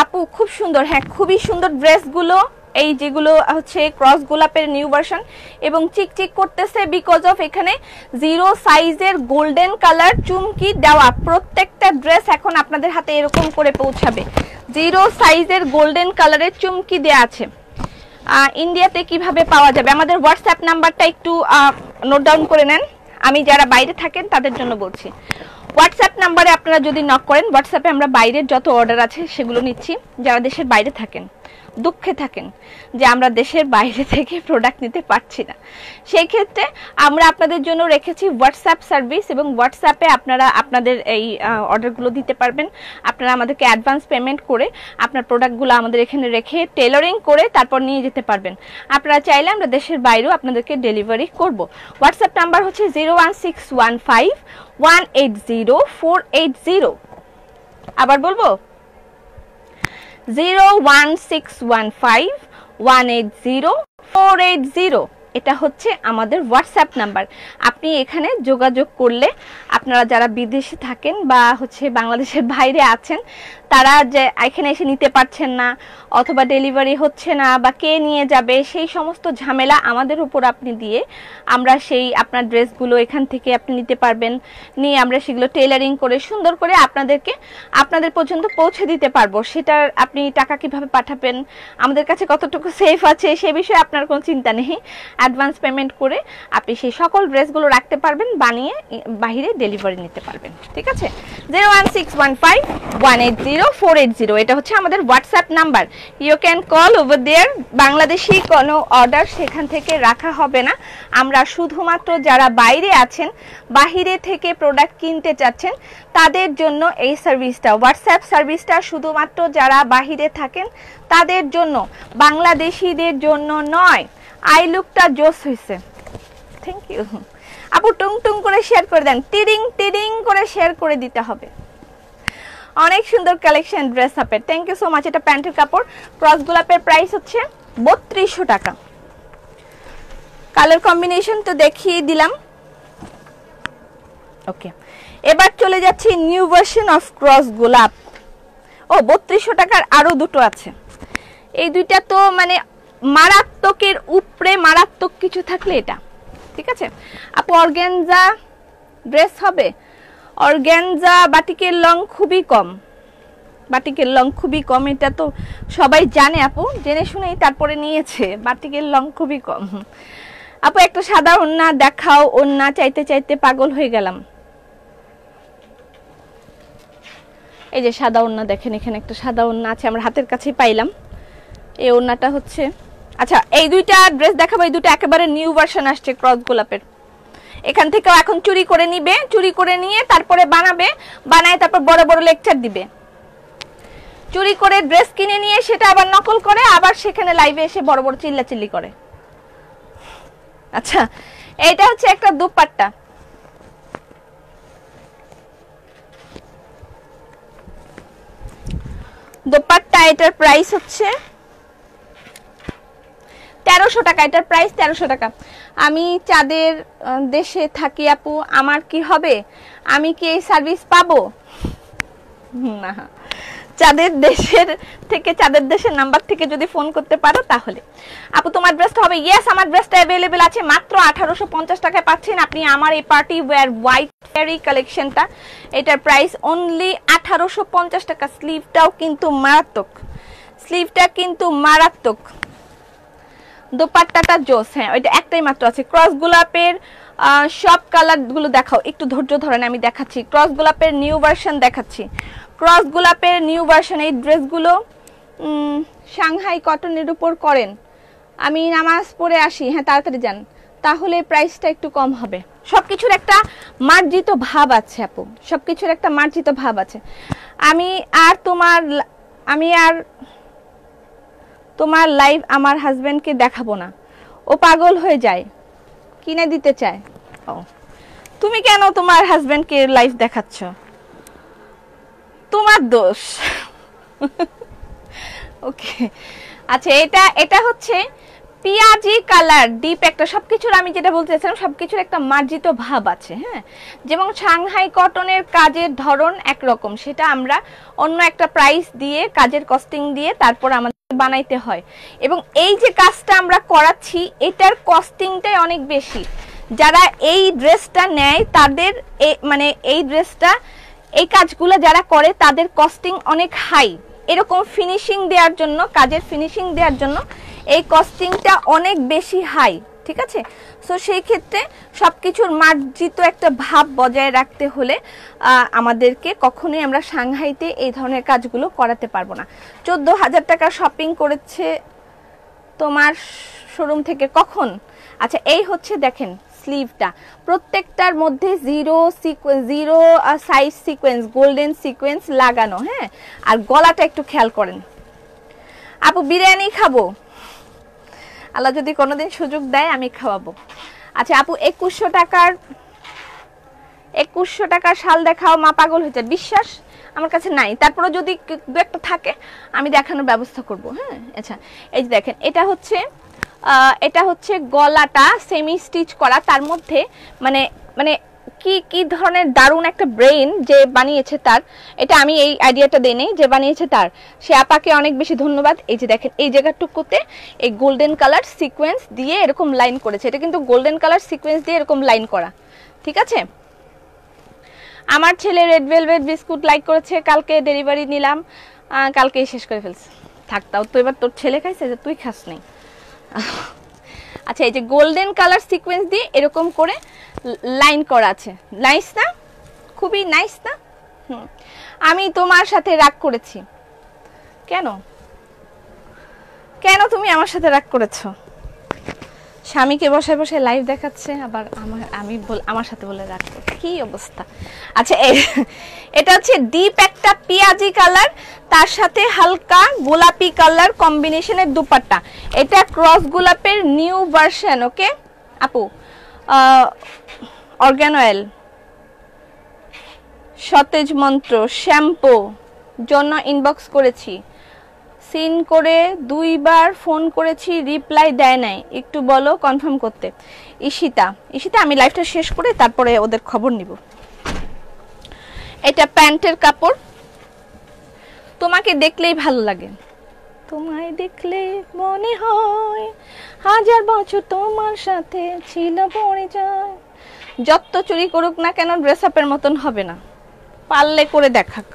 আপু খুব সুন্দর, হ্যাঁ খুবই সুন্দর ড্রেসগুলো। এই যেগুলো হচ্ছে ক্রস গোলাপের নিউ ভার্সন এবং চিকচিক করতেছে বিকজ অফ এখানে 0 সাইজের গোল্ডেন কালার চুমকি দেওয়া। প্রত্যেকটা ড্রেস এখন আপনাদের হাতে এরকম করে পৌঁছাবে, 0 সাইজের গোল্ডেন কালারের চুমকি দেওয়া আছে। ইন্ডিয়াতে কিভাবে পাওয়া যাবে, আমাদের হোয়াটসঅ্যাপ নাম্বারটা একটু নোট ডাউন করে নেন। আমি যারা বাইরে থাকেন তাদের জন্য বলছি, হোয়াটসঅ্যাপ নাম্বারে আপনারা যদি নক করেন, হোয়াটসঅ্যাপে আমরা বাইরের যত অর্ডার আছে সেগুলো নিচ্ছি। যারা দেশের বাইরে থাকেন, দুঃখে থাকেন যে আমরা দেশের বাইরে থেকে প্রোডাক্ট নিতে পারছি না, সেই ক্ষেত্রে আমরা আপনাদের জন্য রেখেছি হোয়াটসঅ্যাপ সার্ভিস, এবং হোয়াটসঅ্যাপে আপনারা আপনাদের এই অর্ডারগুলো দিতে পারবেন। আপনারা আমাদেরকে অ্যাডভান্স পেমেন্ট করে আপনার প্রোডাক্টগুলো আমাদের এখানে রেখে টেলারিং করে তারপর নিয়ে যেতে পারবেন। আপনারা চাইলে আমরা দেশের বাইরেও আপনাদেরকে ডেলিভারি করব। হোয়াটসঅ্যাপ নাম্বার হচ্ছে 01615180480। আবার বলবো 01615180480। এটা হচ্ছে আমাদের হোয়াটসঅ্যাপ নাম্বার। আপনি এখানে যোগাযোগ করলে আপনারা যারা বিদেশে থাকেন বা হচ্ছে বাংলাদেশের বাইরে আছেন, তারা যে এখানে এসে নিতে পারছেন না অথবা ডেলিভারি হচ্ছে না বা কে নিয়ে যাবে, সেই সমস্ত ঝামেলা আমাদের উপর আপনি দিয়ে আমরা সেই আপনার ড্রেসগুলো এখান থেকে আপনি নিতে পারবেন, নিয়ে আমরা সেগুলো টেলারিং করে সুন্দর করে আপনাদেরকে আপনাদের পর্যন্ত পৌঁছে দিতে পারবো। সেটার আপনি টাকা কিভাবে পাঠাবেন, আমাদের কাছে কতটুকু সেফ আছে সে বিষয়ে আপনার কোনো চিন্তা নেই। অ্যাডভান্স পেমেন্ট করে আপনি সেই সকল ড্রেসগুলো রাখতে পারবেন, বানিয়ে বাইরে ডেলিভারি নিতে পারবেন। ঠিক আছে, 01615180480 এটা হচ্ছে আমাদের WhatsApp number. You can call over there. Bangladeshi কোনো অর্ডার সেখান থেকে রাখা হবে না। আমরা শুধুমাত্র যারা বাইরে আছেন, বাহিরে থেকে প্রোডাক্ট কিনতে চাচ্ছেন, তাদের জন্য এই সার্ভিসটা, হোয়াটসঅ্যাপ সার্ভিসটা শুধুমাত্র যারা বাহিরে থাকেন তাদের জন্য, বাংলাদেশিদের জন্য নয়। আই লুকটা জোস হয়েছে, থ্যাংক ইউ আপু। টুং টুং করে শেয়ার করে দেন, টিডিং টিডিং করে শেয়ার করে দিতে হবে। অনেক সুন্দর কালেকশন ড্রেস আপের, থ্যাংক ইউ সো মাচ। এটা প্যান্টের কাপড়, ক্রস গোলাপের প্রাইস হচ্ছে 3200 টাকা। কালার কম্বিনেশন তো দেখিয়ে দিলাম। ওকে, এবার চলে যাচ্ছি নিউ ভার্সন অফ ক্রস গোলাপ। ও 3200 টাকার আরো দুটো আছে। এই দুইটা তো মানে মারাত্মকের উপরে মারাত্মক কিছু থাকলে এটা। ঠিক আছে আপু, অর্গানজা ড্রেস হবে। অর্গানজা বাটিকের লং খুবই কম, বাটিকের লং খুবই কম, এটা তো সবাই জানে আপু, জেনে শুনেই তারপরে নিয়েছে। বাটিকের লং খুবই কম। আপু একটা সাদা ওড়না দেখাও, ওড়না চাইতে চাইতে পাগল হয়ে গেলাম। এই যে সাদা ওড়না দেখেন, এখানে একটা সাদা ওড়না আছে, আমরা হাতের কাছেই পাইলাম। এই ওড়নাটা হচ্ছে, আচ্ছা এই দুইটা ড্রেস দেখাবো। এই দুটো একেবারে নিউ ভার্সন আসছে ক্রস গোলাপের। এখান থেকেও এখন চুরি করে নিবে, চুরি করে নিয়ে তারপরে বানাবে, বানায় তারপর বড় বড় লেকচার দিবে। চুরি করে ড্রেস কিনে নিয়ে সেটা আবার নকল করে, আবার সেখানে লাইভে এসে বড় বড় চিল্লাচিল্লি করে। আচ্ছা এইটা হচ্ছে একটা দুপাট্টা, দোপাট্টা। এটার প্রাইস হচ্ছে 1300 টাকা। এটার প্রাইস 1300 টাকা। আমি চাঁদের দেশে থাকি আপু, আমার কি হবে? আমি কি এই সার্ভিস পাবো? না, চাঁদের দেশের থেকে, চাঁদের দেশের নাম্বার থেকে যদি ফোন করতে পারো তাহলে। আপু তোমার ড্রেসটা হবে? ইয়েস, আমার ড্রেসটা অ্যাভেলেবেল আছে, মাত্র 1850 টাকায় পাচ্ছেন আপনি আমার এই পার্টি ওয়্যার হোয়াইট ফেয়ারি কালেকশনটা। এটার প্রাইস অনলি 1850 টাকা। স্লিভটাও কিন্তু মারাত্মক, স্লিভটা কিন্তু মারাত্মক। দোপাট্টাটা জোস। হ্যাঁ ওইটা একটাই মাত্র আছে। ক্রস গোলাপের সব কালার গুলো দেখাও, একটু ধৈর্য ধরেন আমি দেখাচ্ছি। ক্রস গোলাপের নিউ ভার্সন দেখাচ্ছি, ক্রস গোলাপের নিউ ভার্সন। এই ড্রেসগুলো সাংহাই কটনের উপর করেন। আমি নামাজ পড়ে আসি, হ্যাঁ তাড়াতাড়ি যান, তাহলে প্রাইসটা একটু কম হবে। সবকিছুর একটা মার্জিত ভাব আছে আপু, সবকিছুর একটা মার্জিত ভাব আছে। আমি আর তোমার লাইভ আমার হাজবেন্ডকে দেখাবো না, ও পাগল হয়ে যায়, কিনে দিতে চায়। ও তুমি কেন তোমার হাজবেন্ডকে লাইভ দেখাচ্ছ? তোমার দোষ। ওকে আচ্ছা, এটা হচ্ছে পিয়াজি কালার, ডিপ একটা। সবকিছুর আমি যেটা বলতে চাইছিলাম, সবকিছুর একটা মার্জিত ভাব আছে। হ্যাঁ, যেমন সাংহাই কটনের কাজের ধরন একরকম, সেটা আমরা অন্য একটা প্রাইস দিয়ে, কাজের কস্টিং দিয়ে তারপর আমাদের বানাইতে হয়। এবং এই যে কাজটা আমরা করাচ্ছি, এটার কস্টিংটাই অনেক বেশি। যারা এই ড্রেসটা নেয় তাদের মানে এই ড্রেসটা, এই কাজগুলো যারা করে তাদের কস্টিং অনেক হাই। এরকম ফিনিশিং দেওয়ার জন্য, কাজের ফিনিশিং দেওয়ার জন্য এই কস্টিংটা অনেক বেশি হাই, ঠিক আছে? সো সেই ক্ষেত্রে সবকিছুর মার্জিত একটা ভাব বজায় রাখতে হলে আমাদেরকে কখনোই আমরা সাংহাইতে এই ধরনের কাজগুলো করাতে পারবো না। 14,000 টাকা শপিং করেছে তোমার শোরুম থেকে কখন? আচ্ছা, এই হচ্ছে দেখেন স্লিভটা, প্রত্যেকটার মধ্যে zero size sequence, golden sequence লাগানো। হ্যাঁ, আর গলাটা একটু খেয়াল করেন। আপু বিরিয়ানি খাবো, আল্লাহ যদি কোনোদিন সুযোগ দেয় আমি খাওয়াবো। আচ্ছা আপু 2100 টাকার শাল দেখাও, মা পাগল হয়েছে। বিশ্বাস আমার কাছে নাই, তারপরে যদি দু একটা থাকে আমি দেখানোর ব্যবস্থা করব। হ্যাঁ, আচ্ছা এই যে দেখেন, এটা হচ্ছে গলাটা সেমি স্টিচ করা, তার মধ্যে মানে মানে কি ধরনের দারুণ একটা ব্রেইন যে বানিয়েছে তার, এটা আমি এই আইডিয়াটা দেই নাই, যে বানিয়েছে তার সে আপাকে অনেক বেশি ধন্যবাদ। এই যে দেখেন এই জায়গাটুকুতে এই গোল্ডেন কালার সিকোয়েন্স দিয়ে এরকম লাইন করেছে, এটা কিন্তু গোল্ডেন কালার সিকোয়েন্স দিয়ে এরকম লাইন করা, ঠিক আছে? আমার ছেলে রেড ভেলভেট বিস্কুট লাইক করেছে, কালকে ডেলিভারি নিলাম, কালকেই শেষ করে ফেলছে। থাকতাও তো, এবার তোর ছেলে খাইছে যে তুই খাস নাই। আচ্ছা এই যে গোল্ডেন কালার সিকোয়েন্স দিয়ে এরকম করে লাইন করা আছে, নাইস না? খুবই নাইস না? আমি তোমার সাথে রাগ করেছি। কেন তুমি আমার সাথে রাগ করেছো? স্বামীকে বসায় বসায় লাইভ দেখাচ্ছে, আবার আমার সাথে বলে রাগ করছে, কি অবস্থা। আচ্ছা এটা হচ্ছে ডিপ একটা পেঁয়াজি কালার, তার সাথে হালকা গোলাপি কালার কম্বিনেশনের দুপাট্টা। এটা ক্রস গোলাপের নিউ ভার্সন। ওকে আপু, অর্গান অয়েল, সতেজ মন্ত্র শ্যাম্পু জন্য ইনবক্স করেছি, সিন করে 2 বার ফোন করেছি, রিপ্লাই দেয় নাই, একটু বলো কনফার্ম করতে। ঈশিতা আমি লাইভটা শেষ করে তারপরে ওদের খবর নিব। এটা প্যান্টের কাপড়, তোমাকে দেখলেই ভালো লাগে, তোমায় দেখলে মনে হয় 1000 বছর তোমার সাথে ছিল পরিচয়। যত চুরি করুক না কেন ড্রেস আপের মতন হবে না, পারলে করে দেখাক।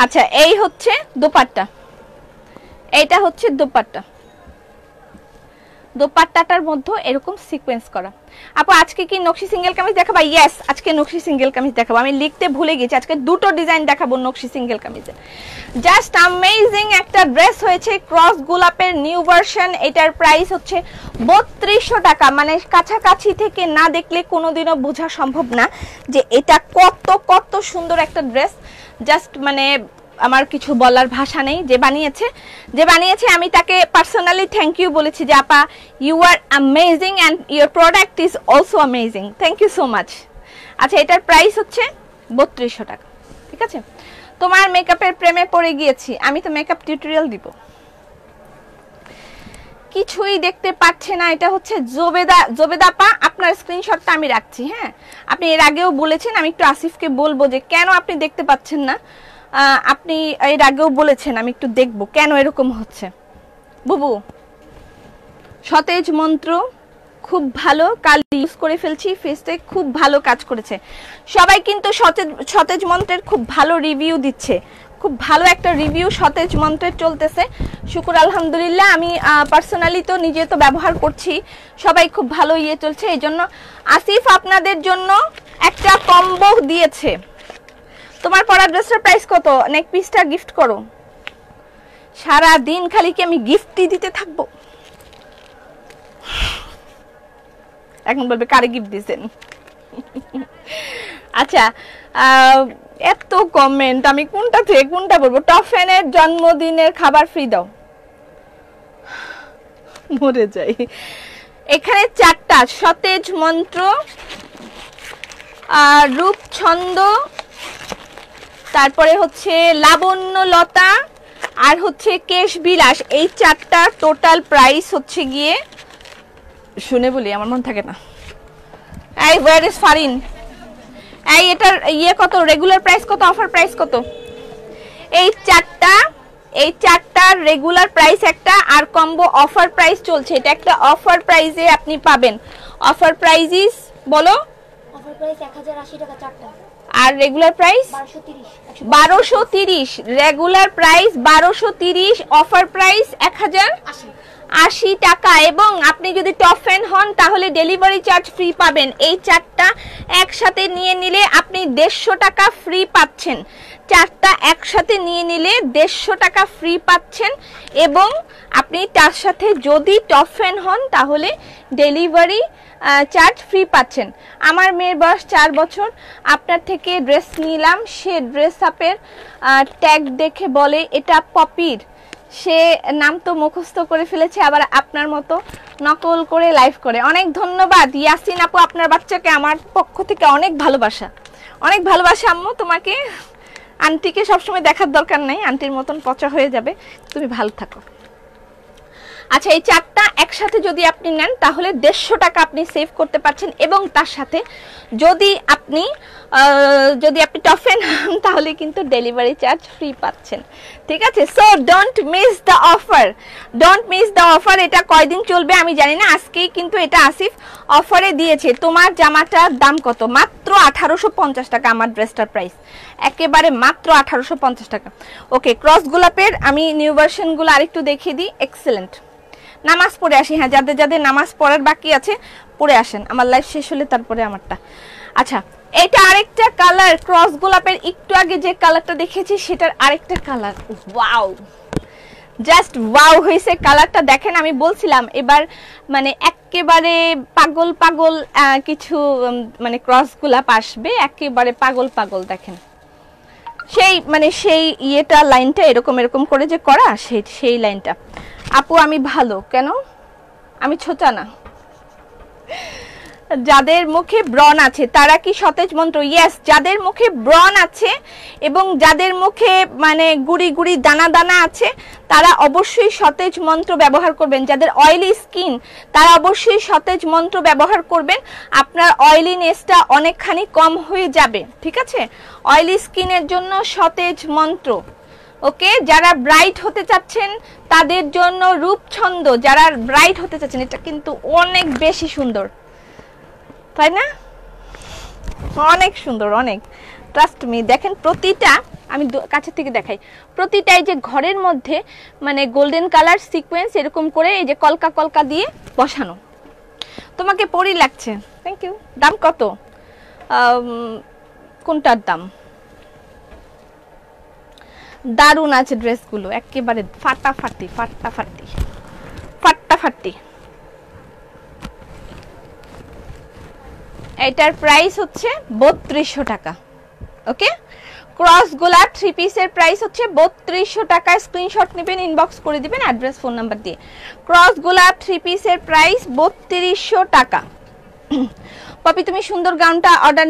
আচ্ছা এই হচ্ছে দোপাট্টা, এইটা হচ্ছে দোপাট্টাটার মধ্যে এরকম সিকোয়েন্স করা। আপু আজকে কি নকশি সিঙ্গেল কামিজ দেখাবো? ইয়েস, আজকে নকশি সিঙ্গেল কামিজ দেখাবো। আমি লিখতে ভুলে গেছি, আজকে দুটো ডিজাইন দেখাবো নকশি সিঙ্গেল কামিজে। জাস্ট অ্যামেজিং একটা ড্রেস হয়েছে, ক্রস গোলাপের নিউ ভার্সন। এটার প্রাইস হচ্ছে 3200 টাকা। মানে কাছাকাছি থেকে না দেখলে কোনোদিনও বোঝা সম্ভব না যে এটা কত সুন্দর একটা ড্রেস। জাস্ট মানে আমার কিছু বলার ভাষা নেই। যে বানিয়েছে আমি তাকে পার্সোনালি থ্যাংক ইউ বলেছি যে আপা you are amazing and your product is also amazing, thank you so much. আচ্ছা এটার প্রাইস হচ্ছে 3200 টাকা, ঠিক আছে? তোমার মেকআপের প্রেমে পড়ে গিয়েছি, আমি তো মেকআপ টিউটোরিয়াল দিব। কিছুই দেখতে পাচ্ছে না, এটা হচ্ছে জোবেদা পা। আপনার স্ক্রিনশটটা আমি রাখছি। হ্যাঁ, আপনি এর আগেও বলেছেন, আমি একটু আসিফকে বলবো যে কেন আপনি দেখতে পাচ্ছেন না। আপনি এর আগেও বলেছেন, আমি একটু দেখবো কেন এরকম হচ্ছে। বুবু সতেজ মন্ত্র খুব ভালো, কাল ইউজ করে ফেলছি, ফেসটা খুব ভালো কাজ করেছে। সবাই কিন্তু সতেজ মন্ত্রের খুব ভালো রিভিউ দিচ্ছে, খুব ভালো একটা রিভিউ সতেজ মন্ত্রের চলতেছে। শুকুর আলহামদুলিল্লাহ। আমি পার্সোনালি তো নিজে তো ব্যবহার করছি, সবাই খুব ভালো চলছে। এই জন্য আসিফ আপনাদের জন্য একটা কম্বো দিয়েছে। তোমার পরা ড্রেসটার প্রাইস কত? নেক পিসটা গিফট করো। সারা দিন খালি কি আমি গিফটই দিতে থাকবো? এখন বলবে কারে গিফট দিয়েছেন। আচ্ছা এত কমেন্ট, আমি কোনটা থেকে কোনটা বলবো? টপ ফ্যানের জন্মদিনের খাবার ফ্রি দাও, মরে যাই। এখানে 4টা সতেজ মন্ত্র, রূপছন্দ, তারপরে হচ্ছে লাবণ্য লতা, আর হচ্ছে কেশ বিলাস। এই 4টা টোটাল প্রাইস হচ্ছে গিয়ে, শুনে বলি আমার মন থাকে না। এই ওয়্যার ইজ ফারিন, এই এটার কত? রেগুলার প্রাইস কত, অফার প্রাইস কত? এই 4টার রেগুলার প্রাইস একটা, আর কম্বো অফার প্রাইস চলছে। এটা একটা অফার প্রাইসে আপনি পাবেন। অফার প্রাইস ইজ বলো? অফার প্রাইস 1080 টাকা 4টা, আর regular price 1230। Regular price 1230, offer price 1080। 80 টাকা, এবং আপনি যদি টপ ফ্যান হন তাহলে ডেলিভারি চার্জ ফ্রি পাবেন। এই চারটা একসাথে নিয়ে নিলে আপনি 150 টাকা ফ্রি পাচ্ছেন। চারটা একসাথে নিয়ে নিলে 150 টাকা ফ্রি পাচ্ছেন, এবং আপনি তার সাথে যদি টপ ফ্যান হন তাহলে ডেলিভারি চার্জ ফ্রি পাচ্ছেন। আমার মেয়ের বয়স 4 বছর, আপনার থেকে ড্রেস নিলাম, সে ড্রেস আপের ট্যাগ দেখে বলে এটা পপির। সে নাম তো মুখস্থ করে ফেলেছে, আবার আপনার মতো নকল করে লাইভ করে। অনেক ধন্যবাদ ইয়াসিন আপু, আপনার বাচ্চাকে আমার পক্ষ থেকে অনেক ভালোবাসা, অনেক ভালোবাসা আম্মু তোমাকে। আন্টিকে সবসময় দেখার দরকার নেই, আন্টির মতন পচা হয়ে যাবে, তুমি ভালো থাকো। আচ্ছা, এই চারটা একসাথে যদি আপনি নেন তাহলে 150 টাকা আপনি সেভ করতে পারছেন, এবং তার সাথে যদি আপনি টপ ফ্যান হন তাহলে কিন্তু ডেলিভারি চার্জ ফ্রি পাচ্ছেন। ঠিক আছে, so don't miss the offer, don't miss the offer. এটা কয়দিন চলবে আমি জানি না, আজকেই কিন্তু এটা আসিফ অফারে দিয়েছে। তোমার জামাটার দাম কত? মাত্র 1850 টাকা আমার ড্রেসটার প্রাইস, একেবারে মাত্র 1850 টাকা। ওকে, ক্রস গোলাপের আমি নিউ ভার্সনগুলো আরেকটু দেখিয়ে দিই। এক্সেলেন্ট। নামাজ পড়ে আসি, হ্যাঁ, যাদের যাদের নামাজ পড়ার বাকি আছে পড়ে আসেন, আমার লাইফ শেষ হলে তারপরে আমারটা। আচ্ছা, এটা আরেকটা কালার, ক্রস গোলাপের একটু আগে যে কালারটা দেখেছি সেটার আরেকটা কালার। ওয়াও, জাস্ট ওয়াও হয়েছে কালারটা। দেখেন, আমি বলছিলাম এবার মানে একেবারে পাগল পাগল কিছু মানে ক্রস গোলাপ আসবে, একেবারে পাগল পাগল। দেখেন সেই মানে সেই ইয়েটা, লাইনটা এরকম এরকম করে যে করা, সেই লাইনটা। আপু আমি ভালো, কেন? আমি ছোটা না। যাদের মুখে ব্রণ আছে তারা কি সতেজ মন্ত্র? ইয়েস, যাদের মুখে ব্রণ আছে এবং যাদের মুখে মানে গুড়ি গুড়ি দানা দানা আছে তারা অবশ্যই সতেজ মন্ত্র ব্যবহার করবেন। যাদের অয়েলি স্কিন তারা অবশ্যই সতেজ মন্ত্র ব্যবহার করবেন, আপনার অয়েলিনেসটা অনেকখানি কম হয়ে যাবে। ঠিক আছে, অয়েলি স্কিনের জন্য সতেজ মন্ত্র। ওকে, যারা ব্রাইট হতে চাচ্ছেন তাদের জন্য রূপছন্দ, যারা ব্রাইট হতে চাচ্ছেন, এটা কিন্তু অনেক বেশি সুন্দর, তাই না? অনেক সুন্দর, অনেক, ট্রাস্ট মি। দেখেন প্রতিটা, আমি কাছে থেকে দেখাই, প্রতিটাই যে ঘরের মধ্যে মানে গোল্ডেন কালার সিকোয়েন্স এরকম করে এই যে কলকা কলকা দিয়ে বসানো। তোমাকে পরি লাগছে, থ্যাংক ইউ। দাম কত? কোনটার দাম? দারুণ আছে ড্রেসগুলো, একেবারে ফাটাফাটি ফাটাফাটি ফাটাফাটি। এটার প্রাইস হচ্ছে 3200 টাকা। ওকে, ক্রস গোলাপ 3 পিসের প্রাইস হচ্ছে 3200 টাকা। স্ক্রিনশট নেবেন, ইনবক্স করে দিবেন অ্যাড্রেস ফোন নাম্বার দিয়ে। ক্রস গোলাপ 3 পিসের প্রাইস 3200 টাকা। পপি, তুমি সুন্দর গাউনটা অর্ডার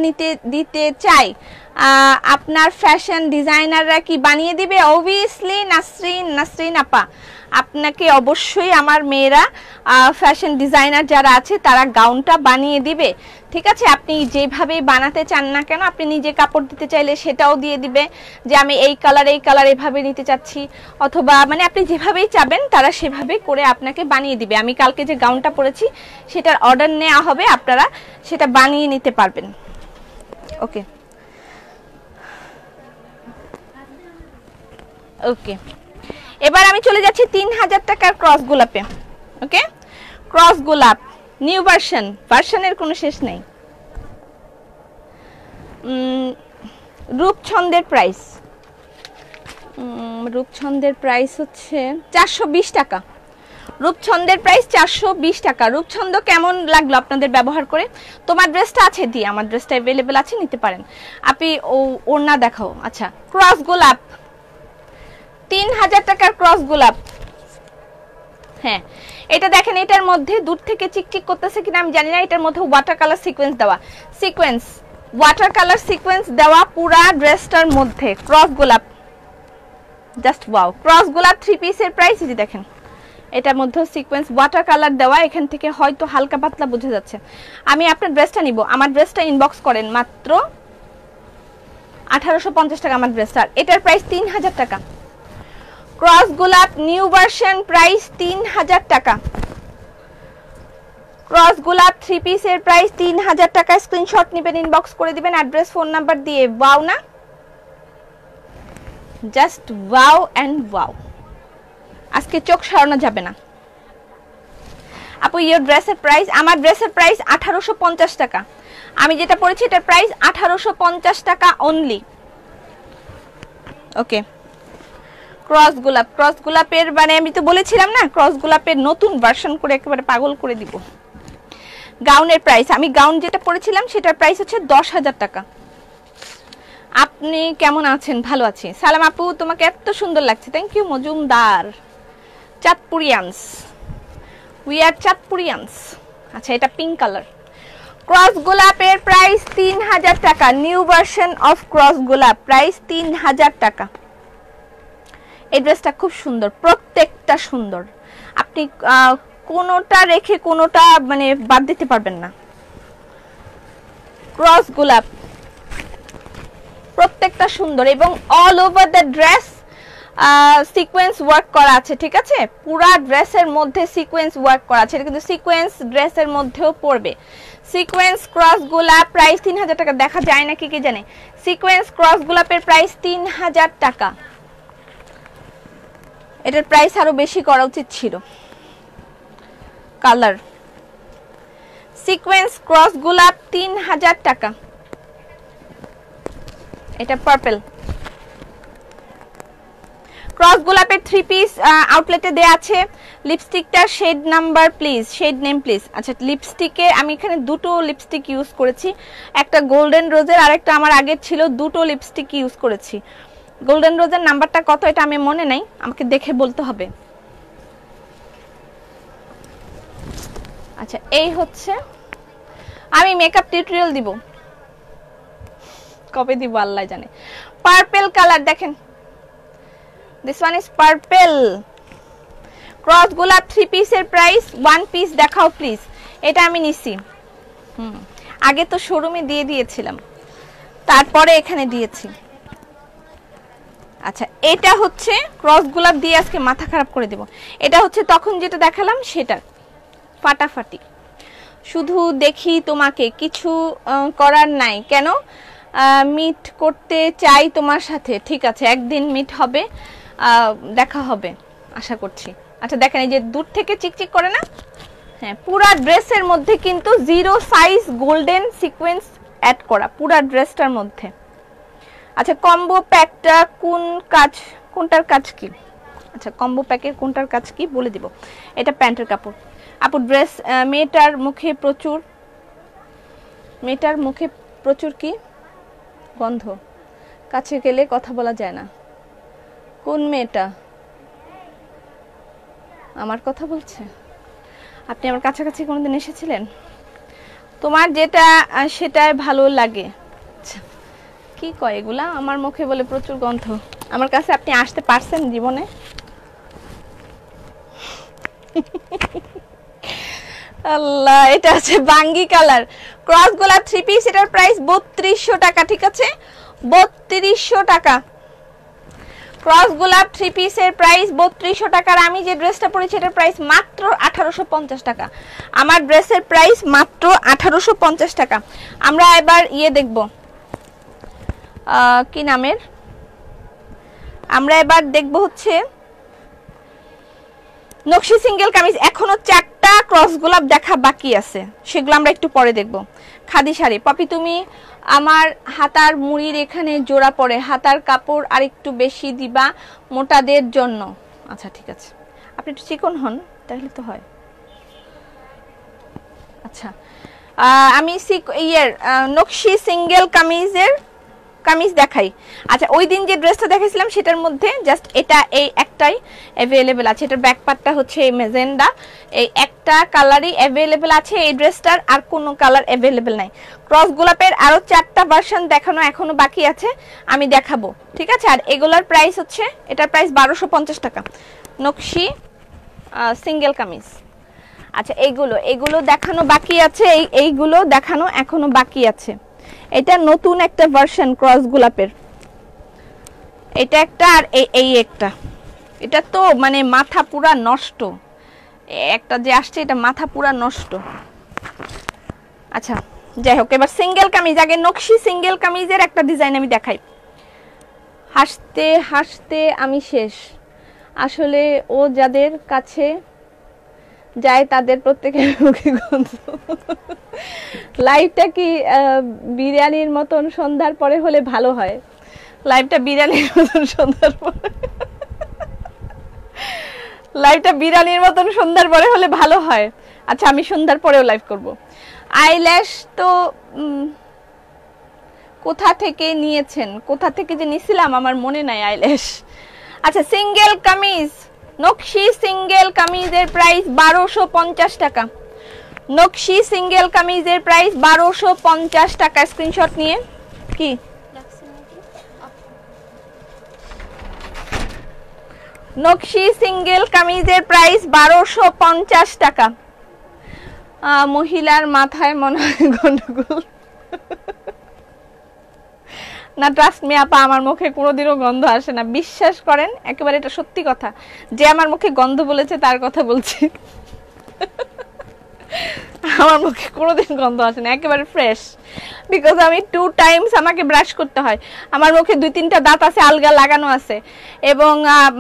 দিতে চাই, আপনার ফ্যাশন ডিজাইনাররা কি বানিয়ে দিবে? অবভিয়াসলি নাসরিন আপা, আপনাকে অবশ্যই আমার মেয়েরা ফ্যাশন ডিজাইনার যারা আছে তারা গাউনটা বানিয়ে দিবে। ঠিক আছে, আপনি যেভাবে বানাতে চান না কেন, আপনি নিজে কাপড় দিতে চাইলে সেটাও দিয়ে দিবে, যে আমি এই কালার এভাবে নিতে চাচ্ছি, অথবা মানে আপনি যেভাবেই চাবেন তারা সেভাবে করে আপনাকে বানিয়ে দিবে। আমি কালকে যে গাউনটা পরেছি সেটার অর্ডার নেওয়া হবে, আপনারা সেটা বানিয়ে নিতে পারবেন। ওকে ওকে, এবার আমি চলে যাচ্ছি 3000 টাকার ক্রস গোলাপে। ওকে, ক্রস গোলাপ নিউ ভার্সনের কোনো শেষ নেই। রূপছন্দের প্রাইস হচ্ছে 420 টাকা। রূপছন্দের প্রাইস 420 টাকা। রূপছন্দ কেমন লাগলো আপনাদের ব্যবহার করে? তোমার ড্রেসটা আছে দি, আমার ড্রেসটা অ্যাভেলেবেল আছে, নিতে পারেন। আপনি ওড়না দেখাও। আচ্ছা, ক্রস গোলাপ 3000 টাকার ক্রস গোলাপ। হ্যাঁ, এটা দেখেন, এটার মধ্যে দূর থেকে চিকচিক করতেছে কিনা আমি জানি না, এটার মধ্যে ওয়াটার কালার সিকোয়েন্স দেওয়া পুরা ড্রেসটার মধ্যে ক্রস গোলাপ। Just wow. ক্রস গোলাপ 3 পিসের প্রাইস এই যে দেখেন, এটার মধ্যে সিকোয়েন্স ওয়াটার কালার দেওয়া, এখান থেকে হয়তো হালকা পাতলা বোঝা যাচ্ছে। আমি আপনার ড্রেসটা নিব, আমার ড্রেসটা ইনবক্স করেন, মাত্র 1850 টাকা আমার ড্রেসটার। এটার প্রাইস 3000 টাকা। ক্রস গোলাপ নিউ ভার্সন প্রাইস 3000 টাকা। ক্রস গোলাপ 3 পিসের প্রাইস 3000 টাকা। স্ক্রিনশট নেবেন, ইনবক্স করে দিবেন অ্যাড্রেস ফোন নাম্বার দিয়ে। ওয়াও না, জাস্ট ওয়াও এন্ড ওয়াও। আজকে চোখ সরানো যাবে না। আপু ইয়োর ড্রেসের প্রাইস, আমার ড্রেসের প্রাইস 1850 টাকা। আমি যেটা পরেছি এটার প্রাইস 1850 টাকা অনলি। ওকে, ক্রস গোলাপের মানে আমি তো বলেছিলাম না, ক্রস গোলাপের নতুন ভার্সন করে একেবারে পাগল করে দিব। গাউনের প্রাইস, আমি গাউন যেটা পরেছিলাম সেটার প্রাইস হচ্ছে 10,000 টাকা। আপনি কেমন আছেন? ভালো আছি। সালাম আপু, তোমাকে এত সুন্দর লাগছে। Thank you Majumdar. Chandpurians, we are Chandpurians. আচ্ছা, এটা পিঙ্ক কালার। ক্রস গোলাপের প্রাইস 3000 টাকা। নিউ ভার্সন অফ ক্রস গোলাপ, প্রাইস 3000 টাকা। এই ড্রেসটা খুব সুন্দর, প্রত্যেকটা সুন্দর। আপনি কোনোটা রেখে কোনোটা মানে বাদ দিতে পারবেন না। ক্রস গোলাপ প্রত্যেকটা সুন্দর এবং all over the dress sequence work করা আছে, ঠিক আছে? পুরা ড্রেসের মধ্যে সিকোয়েন্স ওয়ার্ক করা আছে। এটা কিন্তু সিকোয়েন্স ড্রেসের মধ্যেও পড়বে। সিকোয়েন্স ক্রস গোলাপ প্রাইস 3000 টাকা। দেখা যায় না কি জানে? সিকোয়েন্স ক্রস গোলাপের প্রাইস 3000 টাকা। এটার প্রাইস আরো বেশি করা উচিত ছিল। কালার সিকোয়েন্স ক্রস গোলাপ 3000 টাকা। এটা পার্পল। ক্রস গোলাপের 3 পিস আউটলেটে দেয়া আছে। লিপস্টিকটা shade number please, shade name please. আচ্ছা, লিপস্টিকে আমি এখানে দুটো লিপস্টিক ইউজ করেছি, একটা গোল্ডেন রোজের আর একটা আমার আগের ছিল। দুটো লিপস্টিক ইউজ করেছি। গোল্ডেন রোজের নাম্বারটা কত এটা আমি মনে নাই, আমাকে দেখে বলতে হবে। আচ্ছা, এই হচ্ছে, আমি মেকআপ টিউটোরিয়াল দিব, কবে দিব আল্লাহ জানে। পার্পল কালার দেখেন, this one is purple. Cross গোলাপ 3 পিসের প্রাইস 1 পিস দেখাও প্লিজ। এটা আমি নিছি, আগে তো শোরুমে দিয়ে দিয়েছিলাম, তারপরে এখানে দিয়েছি। আচ্ছা, এটা হচ্ছে ক্রস গোলাপ দিয়ে আজকে মাথা খারাপ করে দেব। এটা হচ্ছে তখন যেটা দেখালাম সেটা ফাটাফাটি। শুধু দেখি তোমাকে, কিছু করার নাই। কেন? মিট করতে চাই তোমার সাথে। ঠিক আছে, একদিন মিট হবে, দেখা হবে আশা করছি। আচ্ছা দেখেন, এই যে দূর থেকে চিকচিক করে না, হ্যাঁ, পুরা ড্রেসের মধ্যে কিন্তু 0 সাইজ গোল্ডেন সিকোয়েন্স অ্যাড করা পুরা ড্রেসটার মধ্যে। আচ্ছা, কম্বো প্যাকটা কোনটার কাজ কি? আচ্ছা, কম্বো প্যাকের কোনটার কাজ কি বলে দিব। এটা প্যান্টের কাপড়। আপু ড্রেস, মেয়েটার মুখে প্রচুর কি গন্ধ, কাছে গেলে কথা বলা যায় না। কোন মেয়েটা আমার কথা বলছে? আপনি আমার কাছাকাছি কোনোদিন এসেছিলেন? তোমার যেটা সেটাই ভালো লাগে। কি কয় এগুলা? আমার মুখে বলে প্রচুর গন্ধ। আমার কাছে আপনি আসতে পারছেন জীবনে? আল্লাহ, এটা আছে বাঙ্গি কালার ক্রস গোলাপ 3 পিস। এটার প্রাইস 3200 টাকা। ঠিক আছে, 3200 টাকা। ক্রস গোলাপ 3 পিসের প্রাইস 3200 টাকা। আর আমি যে ড্রেসটা পরেছি এটার প্রাইস মাত্র 1850 টাকা। আমার ড্রেসের প্রাইস মাত্র 1850 টাকা। আমরা এবার দেখব, কি নামের, আমরা এবার দেখব হচ্ছে নকশি সিঙ্গেল কামিজ। এখনো 4টা ক্রস গোলাপ দেখা বাকি আছে, সেগুলো আমরা একটু পরে দেখব। খাদি শাড়ি। পপি, তুমি আমার হাতার মুড়ির এখানে জোড়া পড়ে, হাতার কাপড় আর একটু বেশি দিবা মোটাদের জন্য। আচ্ছা ঠিক আছে, আপনি একটু চিকন হন তাহলে তো হয়। আচ্ছা, আমি নকশি সিঙ্গেল কামিজ দেখাই। আচ্ছা, ওই দিন যে ড্রেসটা দেখাইছিলাম সেটার মধ্যে জাস্ট এটা এই একটাই অ্যাভেলেবেল আছে। এটার ব্যাক পার্টটা হচ্ছে এই মেজেন্ডা, এই একটা কালারই অ্যাভেলেবেল আছে এই ড্রেসটার, আর কোনো কালার অ্যাভেলেবেল নাই। ক্রস গোলাপের আরো 4টা ভার্সন দেখানো এখনো বাকি আছে, আমি দেখাবো। ঠিক আছে, আর এগুলোর প্রাইস হচ্ছে, এটার প্রাইস 1250 টাকা নকশি সিঙ্গেল কামিজ। আচ্ছা, এইগুলো দেখানো বাকি আছে, এইগুলো দেখানো এখনো বাকি আছে। এটা নতুন একটা ভার্সন ক্রস গোলাপের, এটা একটা আর এই একটা। এটা তো মানে মাথা পুরা নষ্ট, একটা যে আসছে এটা মাথা পুরা নষ্ট। আচ্ছা যাই হোক, এবার সিঙ্গেল কামিজ। আগে নকশি সিঙ্গেল কামিজের একটা ডিজাইন আমি দেখাই। হাসতে হাসতে আমি শেষ, আসলে ও যাদের কাছে যায় তাদের প্রত্যেকের মুখে গন্ধ। লাইভটা কি বিরিয়ানির মতন সন্ধ্যার পরে হলে ভালো হয়? লাইভটা বিরিয়ানির মতন সন্ধ্যার পরে, লাইভটা বিরিয়ানির মতন সন্ধ্যার পরে হলে ভালো হয়। আচ্ছা আমি সন্ধ্যার পরেও লাইভ করব। আইল্যাশ তো কোথা থেকে নিয়েছেন? কোথা থেকে যে নিছিলাম আমার মনে নাই আইল্যাশ। আচ্ছা সিঙ্গেল কামিজ, নকশি সিঙ্গেল কামিজের প্রাইস 1250 টাকা। নকশি সিঙ্গেল কামিজের প্রাইস 1250 টাকা। স্ক্রিনশট নিয়ে কি নকশি সিঙ্গেল কামিজের প্রাইস 1250 টাকা। মহিলার মাথায় মনে হয় গন্ডগোল। না ট্রাস্ট মি আপা, আমার মুখে কোনোদিনও গন্ধ আসে না, বিশ্বাস করেন, একেবারে এটা সত্যি কথা। যে আমার মুখে গন্ধ বলেছে তার কথা বলছি। আমার মুখে কোনোদিন গন্ধ আসে না, একেবারে ফ্রেশ। বিকজ আমি 2 টাইমস আমাকে ব্রাশ করতে হয়। আমার মুখে 2-3টা দাঁত আছে আলগা লাগানো আছে, এবং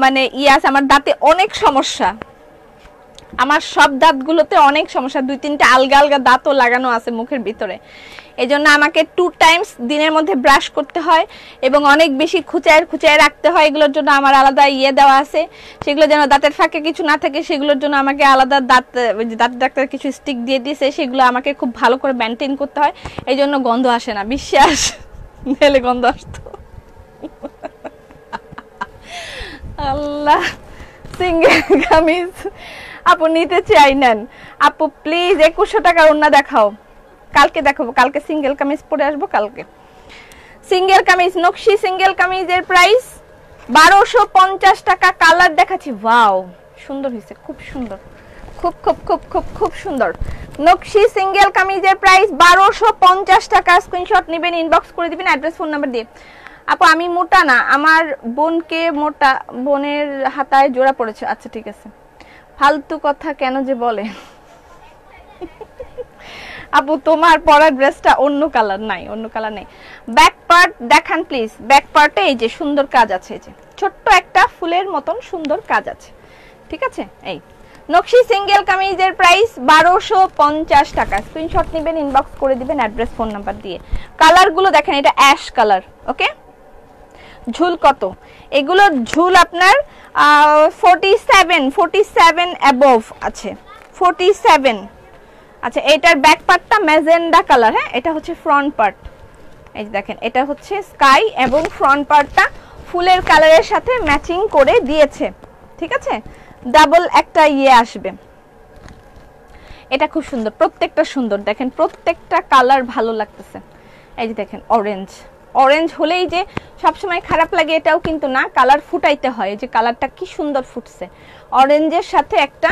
মানে আছে, আমার দাঁতে অনেক সমস্যা, আমার সব দাঁতগুলোতে অনেক সমস্যা, 2-3টা আলগা আলগা দাঁতও লাগানো আছে মুখের ভিতরে। এই জন্য আমাকে 2 টাইমস দিনের মধ্যে ব্রাশ করতে হয়, এবং অনেক বেশি খুঁচায় রাখতে হয়। এগুলোর জন্য আমার আলাদা দেওয়া আছে, সেগুলো যেন দাঁতের ফাঁকে কিছু না থাকে, সেগুলোর জন্য আমাকে আলাদা দাঁত ডাক্তার কিছু স্টিক দিয়ে দিয়েছে, সেগুলো আমাকে খুব ভালো করে মেনটেন করতে হয়। এই জন্য গন্ধ আসে না, বিশ্বাস, নাহলে গন্ধ আসতো। আল্লাহ, সিঙ্গেল কামিজ আপু নিতে চাই, নেন আপু প্লিজ। 2100 টাকার ওড়না দেখাও, কালকে দেখাবো, কালকে সিঙ্গেল কামিজ পরে আসবো কালকে। সিঙ্গেল কামিজ, নকশি সিঙ্গেল কামিজের প্রাইস 1250 টাকা। কালার দেখাচ্ছি, ওয়াও সুন্দর হয়েছে, খুব সুন্দর, খুব খুব খুব খুব খুব সুন্দর। নকশি সিঙ্গেল কামিজের প্রাইস 1250 টাকা। স্ক্রিনশট নেবেন, ইনবক্স করে দিবেন অ্যাড্রেস ফোন নাম্বার দিয়ে। আপু আমি মোটা না, আমার বোনকে মোটা, বোনের হাতায় জোড়া পড়েছে। আচ্ছা ঠিক আছে, ফালতু কথা কেন যে বলে। আপু তোমার পরা ড্রেসটা অন্য কালার নাই, অন্য কালার নেই। ব্যাক পার্ট দেখান প্লিজ। ব্যাক পার্টে এই যে সুন্দর কাজ আছে, এই যে ছোট্ট একটা ফুলের মতন সুন্দর কাজ আছে, ঠিক আছে। এই নকশি সিঙ্গেল কামিজের প্রাইস 1250 টাকা। স্ক্রিনশট নেবেন, ইনবক্স করে দিবেন অ্যাড্রেস ফোন নাম্বার দিয়ে। কালারগুলো দেখেন, এটা অ্যাশ কালার, ওকে। ঝুল কত? এগুলো ঝুল আপনার 47 অ্যাবভ আছে, 47। আচ্ছা এটার ব্যাক পার্টটা ম্যাজেন্ডা কালার, হ্যাঁ এটা হচ্ছে ফ্রন্ট পার্ট। এই যে দেখেন, এটা হচ্ছে স্কাই, এবং ফ্রন্ট পার্টটা ফুলের কালারের সাথে ম্যাচিং করে দিয়েছে, ঠিক আছে। ডাবল একটা আসবে। এটা খুব সুন্দর, প্রত্যেকটা সুন্দর, দেখেন প্রত্যেকটা কালার ভালো লাগতেছে। এই যে দেখেন অরেঞ্জ, অরেঞ্জ হলেই যে সবসময় খারাপ লাগে এটাও কিন্তু না, কালার ফুটাইতে হয়। যে কালারটা কি সুন্দর ফুটছে, অরেঞ্জের সাথে একটা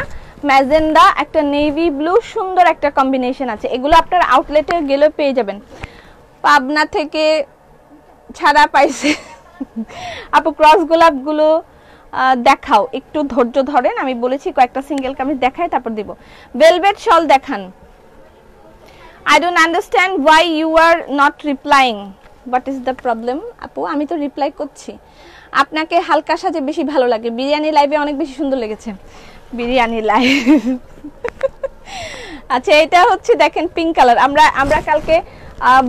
ম্যাজেন্ডা, একটা নেভি ব্লু, সুন্দর একটা কম্বিনেশন আছে। এগুলো আপনার আউটলেটে গেলে পেয়ে যাবেন। পাবনা থেকে ছাড়া পাইছে। আপু ক্রস গোলাপগুলো দেখাও, একটু ধৈর্য ধরেন, আমি বলেছি কয়েকটা সিঙ্গেল কামিজ দেখাই তারপর দিব। ভেলভেট শল দেখান। I don't understand why you are not replying. What is the problem? আপু আমি তো রিপ্লাই করছি। আপনাকে হালকা সাজে বেশি ভালো লাগে। বিরিয়ানি লাইভে অনেক বেশি সুন্দর লেগেছে। বিরিয়ানি লাইভ। আচ্ছা এটা হচ্ছে দেখেন পিঙ্ক কালার। আমরা কালকে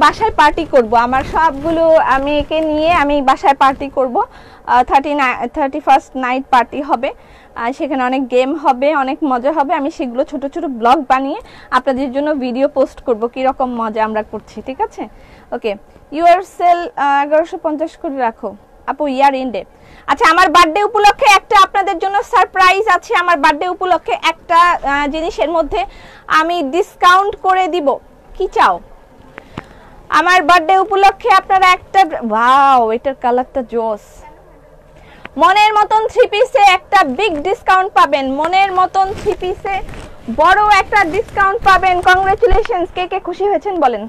বাসায় পার্টি করব। আমার সবগুলো আমি একে নিয়ে আমি বাসায় পার্টি করব। 31st নাইট পার্টি হবে, সেখানে অনেক গেম হবে, অনেক মজা হবে। আমি সেগুলো ছোট ছোট ব্লগ বানিয়ে আপনাদের জন্য ভিডিও পোস্ট করব কিরকম মজা আমরা করছি, ঠিক আছে। ওকে, ইউর সেল 1150 করে রাখো আপু, ইয়ার এন্ডে। আচ্ছা আমার বার্থডে উপলক্ষে একটা আপনাদের জন্য সারপ্রাইজ আছে। আমার বার্থডে উপলক্ষে একটা জিনিসের মধ্যে আমি ডিসকাউন্ট করে দিব। কি চাও? আমার বার্থডে উপলক্ষে আপনারা একটা, ওয়াও এটার কালারটা জোস। মনের মতন 3 পিসে একটা বিগ ডিসকাউন্ট পাবেন। মনের মতন 3 পিসে বড় একটা ডিসকাউন্ট পাবেন। কংগ্রেচুলেশনস। কে কে খুশি হয়েছেন বলেন।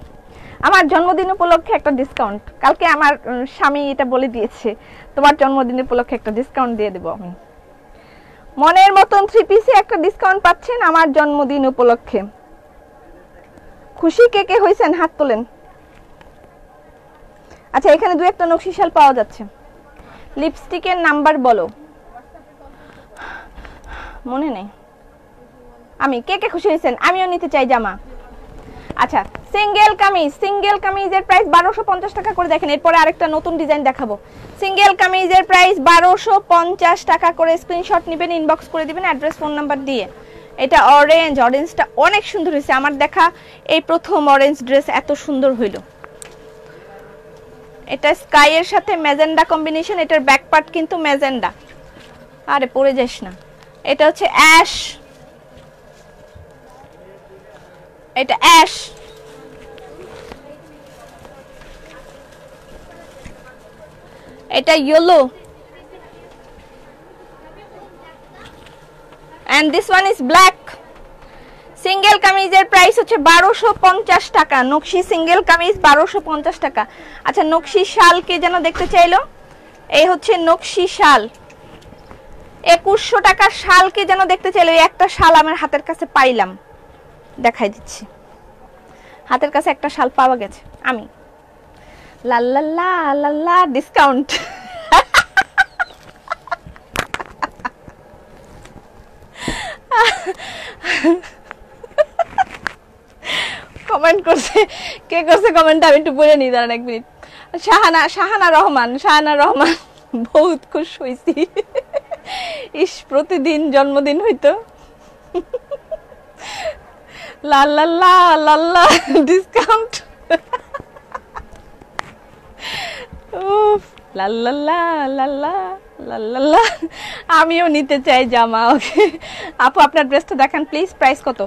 আমার জন্মদিন উপলক্ষে একটা ডিসকাউন্ট, কালকে আমার স্বামী এটা বলে দিয়েছে, তোমার জন্মদিন উপলক্ষে একটা ডিসকাউন্ট দিয়ে দেব আমি। মনের মতন 3 পিসে একটা ডিসকাউন্ট পাচ্ছেন আমার জন্মদিন উপলক্ষে। খুশি কে কে হয়েছেন হাত তোলেন। আচ্ছা এখানে 2-1টা নকশি শাল পাওয়া যাচ্ছে। লিপস্টিকের নাম্বার বলো। মনে নেই, আমি কে কে খুশি হয়েছেন? আমিও নিতে চাই জামা। আচ্ছা, সিঙ্গেল কামিজের প্রাইস 1250 টাকা করে। দেখেন এরপরে আরেকটা নতুন ডিজাইন দেখাবো। সিঙ্গেল কামিজের প্রাইস 1250 টাকা করে। স্ক্রিনশট নেবেন, ইনবক্স করে দিবেন অ্যাড্রেস ফোন নাম্বার দিয়ে। এটা অরেঞ্জটা অনেক সুন্দর হয়েছে। আমার দেখা এই প্রথম অরেঞ্জ ড্রেস এত সুন্দর হইল। এটা স্কাই এর সাথে ম্যাজেন্ডা কম্বিনেশন। এটার ব্যাক পার্ট কিন্তু ম্যাজেন্ডা। আরে পরে যাস না। এটা হচ্ছে অ্যাশ, এটা অ্যাশ। এটা yellow and this one is black. Single কামিজের প্রাইস হচ্ছে 1250 টাকা। নকশি সিঙ্গেল কামিজ 1250 টাকা। আচ্ছা, নকশি শাল কে যেন দেখতে চাইলো? এই হচ্ছে নকশি শাল, 2100 টাকার শাল কে যেন দেখতে চাইলো? এই একটা শাল আমার হাতের কাছে পাইলাম, দেখাই দিচ্ছি। হাতের কাছে একটা শাল পাওয়া গেছে। আমি লাল্লাল্লা লাল্লা ডিসকাউন্ট। কমেন্ট করছে, কে করছে কমেন্ট আমি একটু পড়ে নিই, দাঁড়ান 1 মিনিট। শাহানা রহমান বহুত খুশ হইছি। ইস, প্রতিদিন জন্মদিন হইতো। লাল্লাল্লা লাল্লা ডিসকাউন্ট। উফ, লাল্লাল্লা লাল্লা লাল্লাল্লা। আমিও নিতে চাই জামা। ওকে আপু, আপনার ড্রেসটা দেখান প্লিজ। প্রাইস কত?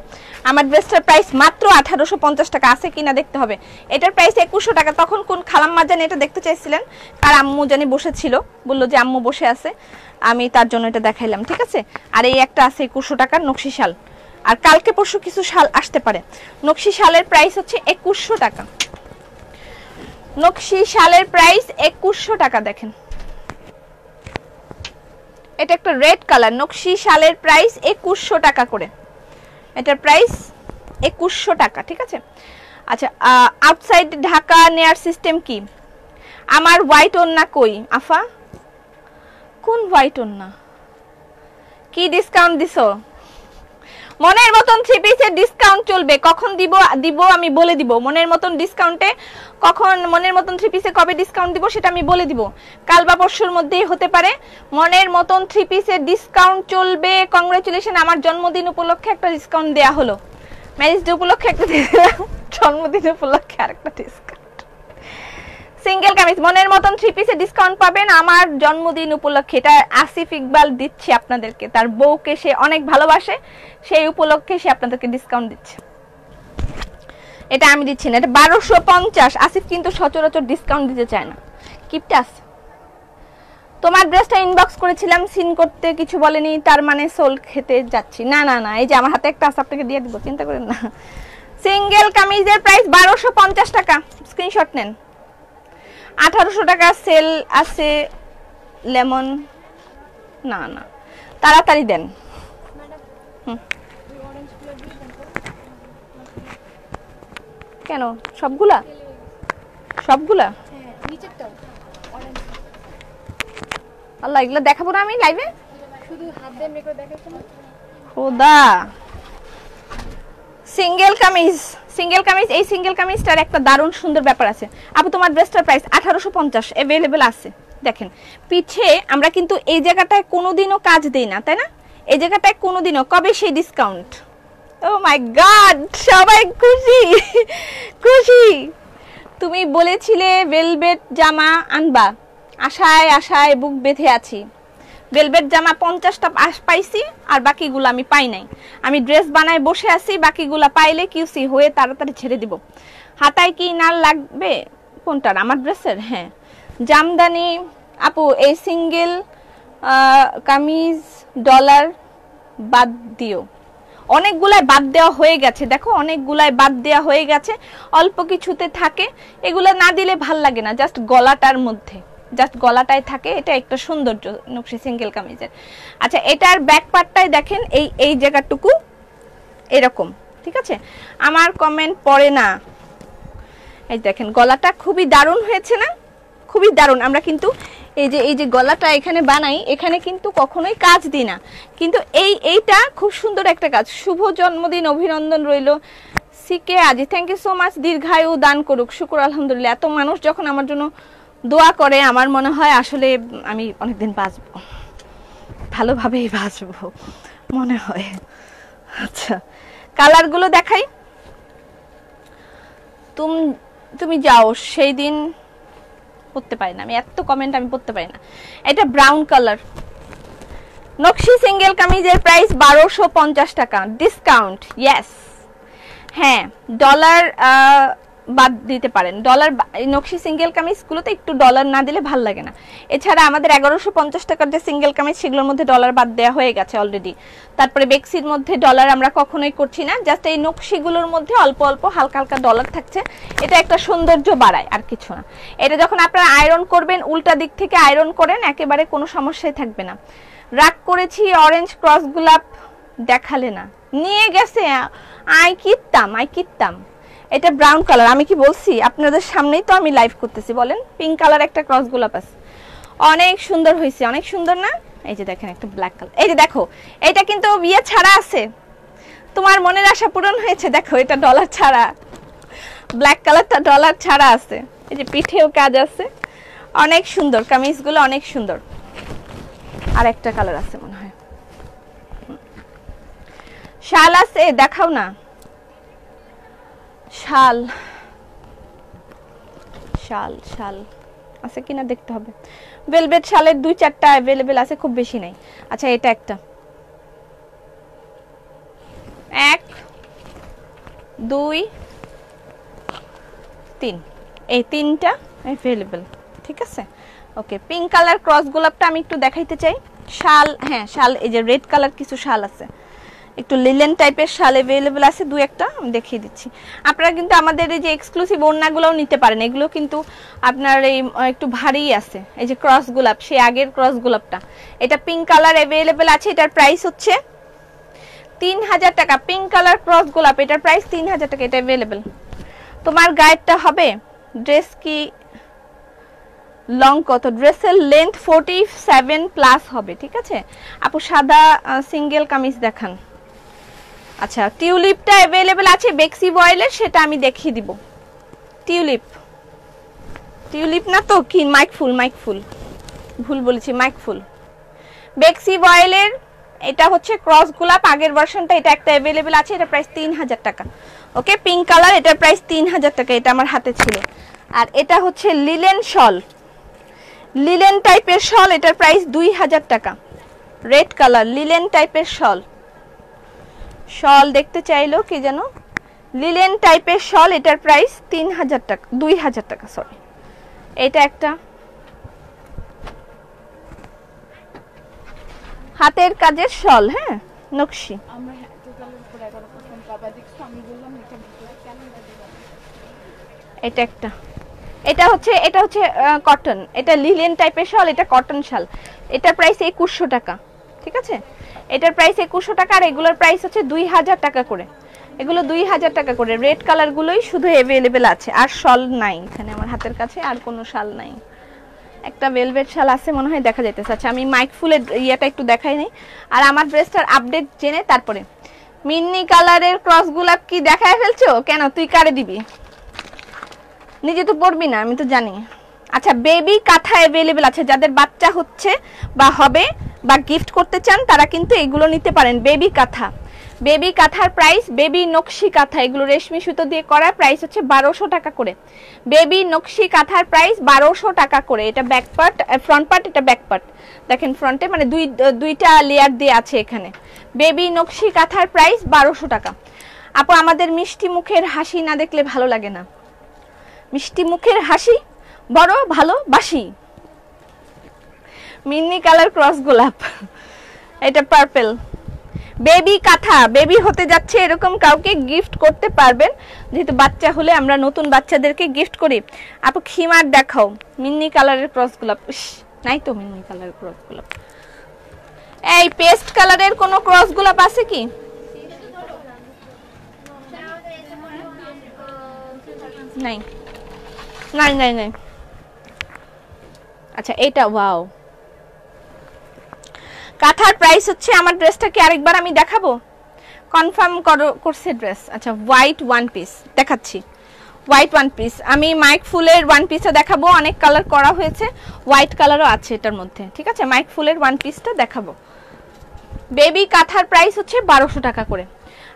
আমার ড্রেসটার প্রাইস মাত্র 1850 টাকা। আছে কিনা দেখতে হবে। এটার প্রাইস 2100 টাকা। তখন কোন খালাম্মা জানি এটা দেখতে চাইছিলেন, আর আম্মু জানি বসেছিল, বললো যে আম্মু বসে আছে, আমি তার জন্য এটা দেখাইলাম। ঠিক আছে। আর এই একটা আছে 2100 টাকার নকশি শাল। আর কালকে পরশু কিছু শাল আসতে পারে। নকশি শালের প্রাইস হচ্ছে 2100 টাকা। নকশি শালের প্রাইস 2100 টাকা। দেখেন এটা একটা রেড কালার। নকশি শালের প্রাইস 2100 টাকা করে। এটার প্রাইস 2100 টাকা। ঠিক আছে। আচ্ছা, আউটসাইড ঢাকা নেয়ার সিস্টেম কি? আমার হোয়াইট ওন্না কই আফা? কোন হোয়াইট ওন্না? কি ডিসকাউন্ট দিছো? মনের মতন 3 পিসের ডিসকাউন্ট চলবে। কখন দিব আমি বলে দিব। মনের মতন ডিসকাউন্টে কখন, মনের মতন 3 পিসে কবে ডিসকাউন্ট দিব সেটা আমি বলে দিব। কাল বা পরশুর মধ্যেই হতে পারে। মনের মতন 3 পিসের ডিসকাউন্ট চলবে। কংগ্রাচুলেশন, আমার জন্মদিন উপলক্ষে একটা ডিসকাউন্ট দেয়া হলো। ম্যারেজ ডে উপলক্ষে একটা দিলাম, জন্মদিন উপলক্ষে আরেকটা ডিসকাউন্ট। সিঙ্গেল কামিজ মনের মতন 3 পিসের ডিসকাউন্ট পাবেন আমার জন্মদিন উপলক্ষে। এটা আসিফ ইকবাল দিচ্ছে আপনাদেরকে। তার বউকে সে অনেক ভালোবাসে, সেই উপলক্ষে সে আপনাদেরকে ডিসকাউন্ট দিচ্ছে। এটা আমি দিচ্ছি না, এটা 1250। আসিফ কিন্তু সচরাচর ডিসকাউন্ট দিতে চায় না। কিপটা আছে। তোমার ড্রেসটা ইনবক্স করেছিলাম, সিন করতে কিছু বলেনি, তার মানে সোল খেতে যাচ্ছি। না না না, এই যে আমার হাতে একটা আছে, আপনাকে দিয়ে দিব, চিন্তা করেন না। সিঙ্গেল কামিজের প্রাইস 1250 টাকা। স্ক্রিনশট নেন। 1800 টাকা সেল আছে। লেমন না না, তাড়াতাড়ি দেন। কেন সবগুলা? আল্লাহ, এগুলো দেখাবো না আমি লাইভে? শুধু হাত দিয়ে মেকো দেখাচ্ছ না? খোদা। সিঙ্গেল কামিজ এই সিঙ্গেল কামিজটার একটা দারুণ সুন্দর ব্যাপার আছে। আপু তোমার ড্রেসটার প্রাইস 1850 अवेलेबल আছে। দেখেন পিছে আমরা কিন্তু এই জায়গাটায় কোনোদিনও কাজ দেই না, তাই না? এই জায়গাটায় কোনোদিনও, কবে সেই ডিসকাউন্ট? ও মাই গড, সবাই খুশি খুশি। তুমি বলেছিলে ভেলভেট জামা আনবা, আশায় আশায় বুক বেঁধে আছি। ভেলভেট জামা 50টা পাইছি, আর বাকিগুলো আমি পাই নাই। আমি ড্রেস বানায় বসে আছি, বাকিগুলো পাইলে কিউসি হয়ে তাড়াতাড়ি ছেড়ে দিব। হাতায় কি নাল লাগবে? কোনটার? আমার ড্রেসের? হ্যাঁ। জামদানি আপু, এই সিঙ্গেল কামিজ ডলার বাদ দিও। অনেকগুলাই বাদ দেওয়া হয়ে গেছে, দেখো অনেকগুলাই বাদ দেওয়া হয়ে গেছে। অল্প কিছুতে থাকে, এগুলো না দিলে ভাল লাগে না। জাস্ট গলাটার মধ্যে, জাস্ট গলাটাই থাকে। এটা একটা সৌন্দর্য নকশি সিঙ্গেল কামিজের। আচ্ছা, এটার ব্যাক পার্টটাই দেখেন, এই জায়গাটুকু এরকম। ঠিক আছে, আমার কমেন্ট পড়ে না। এই দেখেন গলাটা খুবই দারুণ হয়েছে না? খুবই দারুণ। আমরা কিন্তু এই যে গলাটা এখানে বানাই, এখানে কিন্তু কখনোই কাজ দিই না, কিন্তু এইটা খুব সুন্দর একটা কাজ। শুভ জন্মদিন, অভিনন্দন রইল সিকে আজি, থ্যাংক ইউ সো মাচ, দীর্ঘায়ু দান করুক, শুকর আলহামদুলিল্লাহ। এত মানুষ যখন আমার জন্য দোয়া করে আমার মনে হয় আসলে আমি অনেকদিন বাঁচবো, ভালোভাবেই বাঁচবো মনে হয়। আচ্ছা কালারগুলো দেখাই। তুমি যাও সেই দিন পড়তে পারি না আমি, এত কমেন্ট আমি পড়তে পারি না। এটা ব্রাউন কালার নকশি সিঙ্গেল কামিজের প্রাইস 1250 টাকা ডিসকাউন্ট। ইয়েস, হ্যাঁ ডলার বাদ দিতে পারেন, ডলার নকশি সিঙ্গেল কামিজগুলোতে একটু ডলার না দিলে ভাল লাগে না। এছাড়া আমাদের 1150 টাকার যে সিঙ্গেল কামিজ সেগুলোর মধ্যে ডলার বাদ দেওয়া হয়ে গেছে অলরেডি। তারপরে বেক্সির মধ্যে ডলার আমরা কখনোই করছি না, জাস্ট এই নকশিগুলোর মধ্যে অল্প অল্প হালকা হালকা ডলার থাকছে, এটা একটা সৌন্দর্য বাড়ায় আর কিছু না। এটা যখন আপনারা আয়রন করবেন, উল্টা দিক থেকে আয়রন করেন, একেবারে কোনো সমস্যাই থাকবে না। রাগ করেছি অরেঞ্জ ক্রস গোলাপ দেখালে না, নিয়ে গেছে, আই কিনতাম। এটা ব্রাউন কালার, আমি কি বলছি আপনাদের সামনেই তো আমি লাইভ করতেছি, বলেন। পিঙ্ক কালার একটা ক্রস গোলাপ আছে, অনেক সুন্দর হয়েছে, অনেক সুন্দর না? এই যে দেখেন একটা ব্ল্যাক কালার, এই যে দেখো এটা কিন্তু বিয়ে ছাড়া আছে, তোমার মনের আশা পূরণ হয়েছে। দেখো এটা ডলার ছাড়া, ব্ল্যাক কালারটা ডলার ছাড়া আছে। এই যে পিঠেও কাজ আছে, অনেক সুন্দর কামিজগুলো, অনেক সুন্দর। আর একটা কালার আছে মনে হয়, শাল আছে, দেখাও না শাল, শাল শাল আছে কিনা দেখতে হবে। ভেলভেট শালের 2-4টা अवेलेबल আছে, খুব বেশি নাই। আচ্ছা এটা একটা, 1 2 3, এই 3টা अवेलेबल, ঠিক আছে। ওকে, পিঙ্ক কালার ক্রস গোলাপটা আমি একটু দেখাইতে চাই। শাল, হ্যাঁ শাল, এই যে রেড কালার কিছু শাল আছে, একটু লিলেন টাইপের শাল अवेलेबल আছে, 2-1টা আমি দেখিয়ে দিচ্ছি। আপনারা কিন্তু আমাদের এই যে এক্সক্লুসিভ ওড়নাগুলোও নিতে পারেন, এগুলো কিন্তু আপনার এই একটু ভারী আছে। এই যে ক্রস গোলাপ, সেই আগের ক্রস গোলাপটা, এটা পিঙ্ক কালার अवेलेबल আছে, এটার প্রাইস হচ্ছে 3000 টাকা। পিঙ্ক কালার ক্রস গোলাপ, এটার প্রাইস 3000 টাকা, এটা अवेलेबल। তোমার গাইডটা হবে, ড্রেস কি লং কত? ড্রেসের লেন্থ 47 প্লাস হবে, ঠিক আছে আপু। সাদা সিঙ্গেল কামিজ দেখান। আচ্ছা টিউলিপটা अवेलेबल আছে বেক্সি বয়েলের, সেটা আমি দেখিয়ে দিব। টিউলিপ না তো কি, মাইক ফুল, ভুল বলেছি, মাইক ফুল। বেক্সি বয়েলের এটা হচ্ছে ক্রস গোলাপ, আগের ভার্সনটা, এটা একটা अवेलेबल আছে, এটা প্রাইস 3000 টাকা। ওকে, পিঙ্ক কালার, এটার প্রাইস 3000 টাকা, এটা আমার হাতে ছিল। আর এটা হচ্ছে লিলেন শল, লিলেন টাইপের শল, এটার প্রাইস 2000 টাকা। রেড কালার লিলেন টাইপের শল, শল দেখতে চাইলো কি যেন, লিলেন টাইপের শল, এটার প্রাইস 3000 টাকা, 2000 টাকা সরি। এটা একটা হাতের কাজের শল, হ্যাঁ নকশি। আমরা টোটালের উপর 11% বাবা দেখছো, আমি বললাম এটা ভিতরে কেন দিবা। এটা একটা, এটা হচ্ছে কটন, এটা লিলেন টাইপের শাল, এটা কটন শাল, এটার প্রাইস 2100 টাকা, ঠিক আছে। এটার প্রাইস 2100 টাকা, আর এগুলোর প্রাইস হচ্ছে 2000 টাকা করে, এগুলো 2000 টাকা করে। রেড কালার গুলোই শুধু अवेलेबल আছে, আর শাল নাই এখানে আমার হাতের কাছে, আর কোনো শাল নাই। একটা ভেলভেট শাল আছে মনে হয়, দেখা যাইতেছে। আচ্ছা আমি মাইক ফুলের ইয়াটা একটু দেখাই নাই, আর আমার ড্রেসটার আপডেট জেনে তারপরে। মিন্নি কালারের ক্রস গোলাপ কি দেখায় ফেলছো কেন? তুই কারে দিবি? নিজে তো পড়বি না, আমি তো জানি। আচ্ছা বেবি কাঁথা अवेलेबल আছে, যাদের বাচ্চা হচ্ছে বা হবে বা গিফট করতে চান তারা কিন্তু এগুলো নিতে পারেন। বেবি কাঁথা, বেবি কাঁথার প্রাইস, বেবি নকশি কাঁথা, এগুলো রেশমি সুতো দিয়ে করা, প্রাইস হচ্ছে 1200 টাকা করে। বেবি নকশি কাঁথার প্রাইস 1200 টাকা করে। এটা ব্যাক পার্ট, ফ্রন্ট পার্ট, এটা ব্যাক পার্ট, দেখেন ফ্রন্টে মানে দুইটা লেয়ার দিয়ে আছে এখানে। বেবি নকশি কাঁথার প্রাইস 1200 টাকা। আপু আমাদের মিষ্টি মুখের হাসি না দেখলে ভালো লাগে না, মিষ্টি মুখের হাসি বড় ভালোবাসি। মিন্নি কালার ক্রস গোলাপ, এটা পার্পল। বেবি কাঁথা, বেবি হতে যাচ্ছে এরকম কাউকে গিফট করতে পারবেন, যেহেতু বাচ্চা হলে আমরা নতুন বাচ্চাদেরকে গিফট করি। আপু খিমার দেখাও, মিন্নি কালারের ক্রস গোলাপ। নাই তো মিন্নি কালারের ক্রস গোলাপ। এই পেস্ট কালারের কোনো ক্রস গোলাপ আছে কি? নাই নাই নাই নাই। আচ্ছা এটা ওয়াও, কাঁথার প্রাইস হচ্ছে, আমার ড্রেসটাকে আরেকবার আমি দেখাবো, কনফার্ম করছে ড্রেস। আচ্ছা হোয়াইট ওয়ান পিস দেখাচ্ছি, হোয়াইট ওয়ান পিস, আমি মাইক ফুলের ওয়ান পিসটা দেখাবো, অনেক কালার করা হয়েছে, হোয়াইট কালারও আছে এটার মধ্যে, ঠিক আছে। মাইক ফুলের ওয়ান পিসটা দেখাবো। বেবি কাঁথার প্রাইস হচ্ছে 1200 টাকা করে।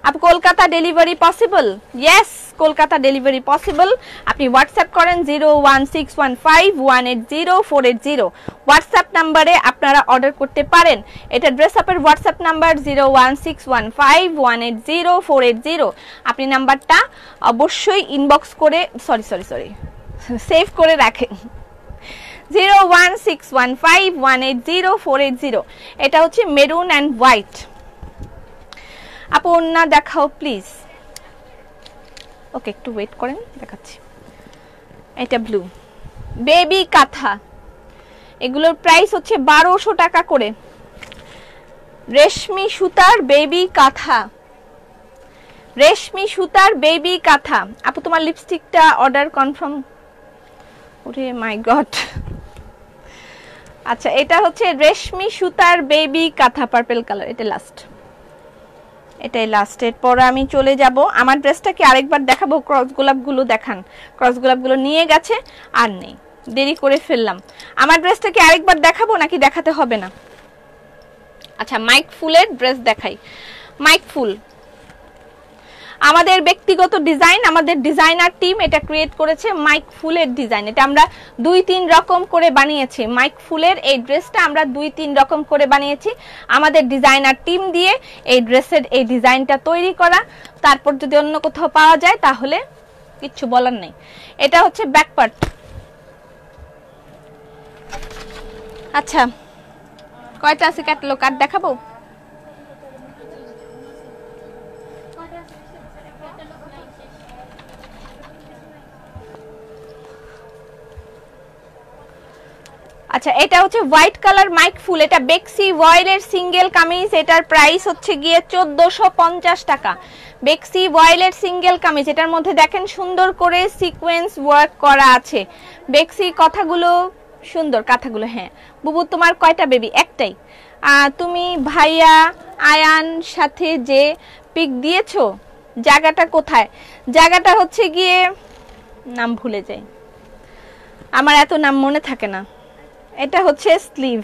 Up Kolkata delivery possible? Yes, Kolkata delivery possible. আপনি হোয়াটসঅ্যাপ করেন 01615180480, হোয়াটসঅ্যাপ নাম্বারে আপনারা অর্ডার করতে পারেন। এটা ড্রেস আপের হোয়াটসঅ্যাপ নাম্বার 01615180480। আপনি নাম্বারটা অবশ্যই ইনবক্স করে সরি সেভ করে রাখেন, 01615180480। এটা হচ্ছে মেরুন অ্যান্ড হোয়াইট। আপু ওন্না দেখাও প্লিজ। ওকে একটু ওয়েট করেন, দেখাচ্ছি। এটা ব্লু বেবি কাঁথা, এগুলোর প্রাইস হচ্ছে 1200 টাকা করে। রেশমি সুতার বেবি কাঁথা, রেশমি সুতার বেবি কাঁথা। আপু তোমার লিপস্টিকটা অর্ডার কনফার্ম? ওরে মাই গড। আচ্ছা এটা হচ্ছে রেশমি সুতার বেবি কাঁথা, পার্পল কালার, এটা লাস্ট, এটাই লাস্ট। এরপর আমি চলে যাব, আমার ড্রেসটাকে আরেকবার দেখাবো। ক্রস গোলাপগুলো দেখান, ক্রস গোলাপগুলো নিয়ে গেছে আর নেই, দেরি করে ফেললাম। আমার ড্রেসটাকে আরেকবার দেখাবো নাকি দেখাতে হবে না? আচ্ছা মাইক ফুলের ড্রেস দেখাই। মাইক ফুল আমাদের ব্যক্তিগত ডিজাইন, আমাদের ডিজাইনার টিম এটা ক্রিয়েট করেছে। মাইক ফুলের ডিজাইন, এটা আমরা 2-3 রকম করে বানিয়েছি। মাইক ফুলের এই ড্রেসটা আমরা 2-3 রকম করে বানিয়েছি আমাদের ডিজাইনার টিম দিয়ে। এই ড্রেসের এই ডিজাইনটা তৈরি করা, তারপর যদি অন্য কোথাও পাওয়া যায় তাহলে কিচ্ছু বলার নেই। এটা হচ্ছে ব্যাক পার্ট। আচ্ছা কয়টা আছে ক্যাটালগ, কার্ড দেখাবো? আচ্ছা এটা হচ্ছে হোয়াইট কালার মাইক ফুল, এটা বেক্সি ওয়েলের সিঙ্গেল কামিজ, এটার প্রাইস হচ্ছে গিয়ে 1450 টাকা। বেক্সি ওয়েলের সিঙ্গেল কামিজ, এটার মধ্যে দেখেন সুন্দর করে সিকোয়েন্স ওয়ার্ক করা আছে। বেক্সি কথাগুলো সুন্দর, কাঁথাগুলো। হ্যাঁ বুবু তোমার কয়টা বেবি? একটাই। তুমি ভাইয়া আয়ান সাথে যে পিক দিয়েছো জায়গাটা কোথায়? জায়গাটা হচ্ছে গিয়ে নাম ভুলে যাই, আমার এত নাম মনে থাকে না। এটা হচ্ছে স্লিভ,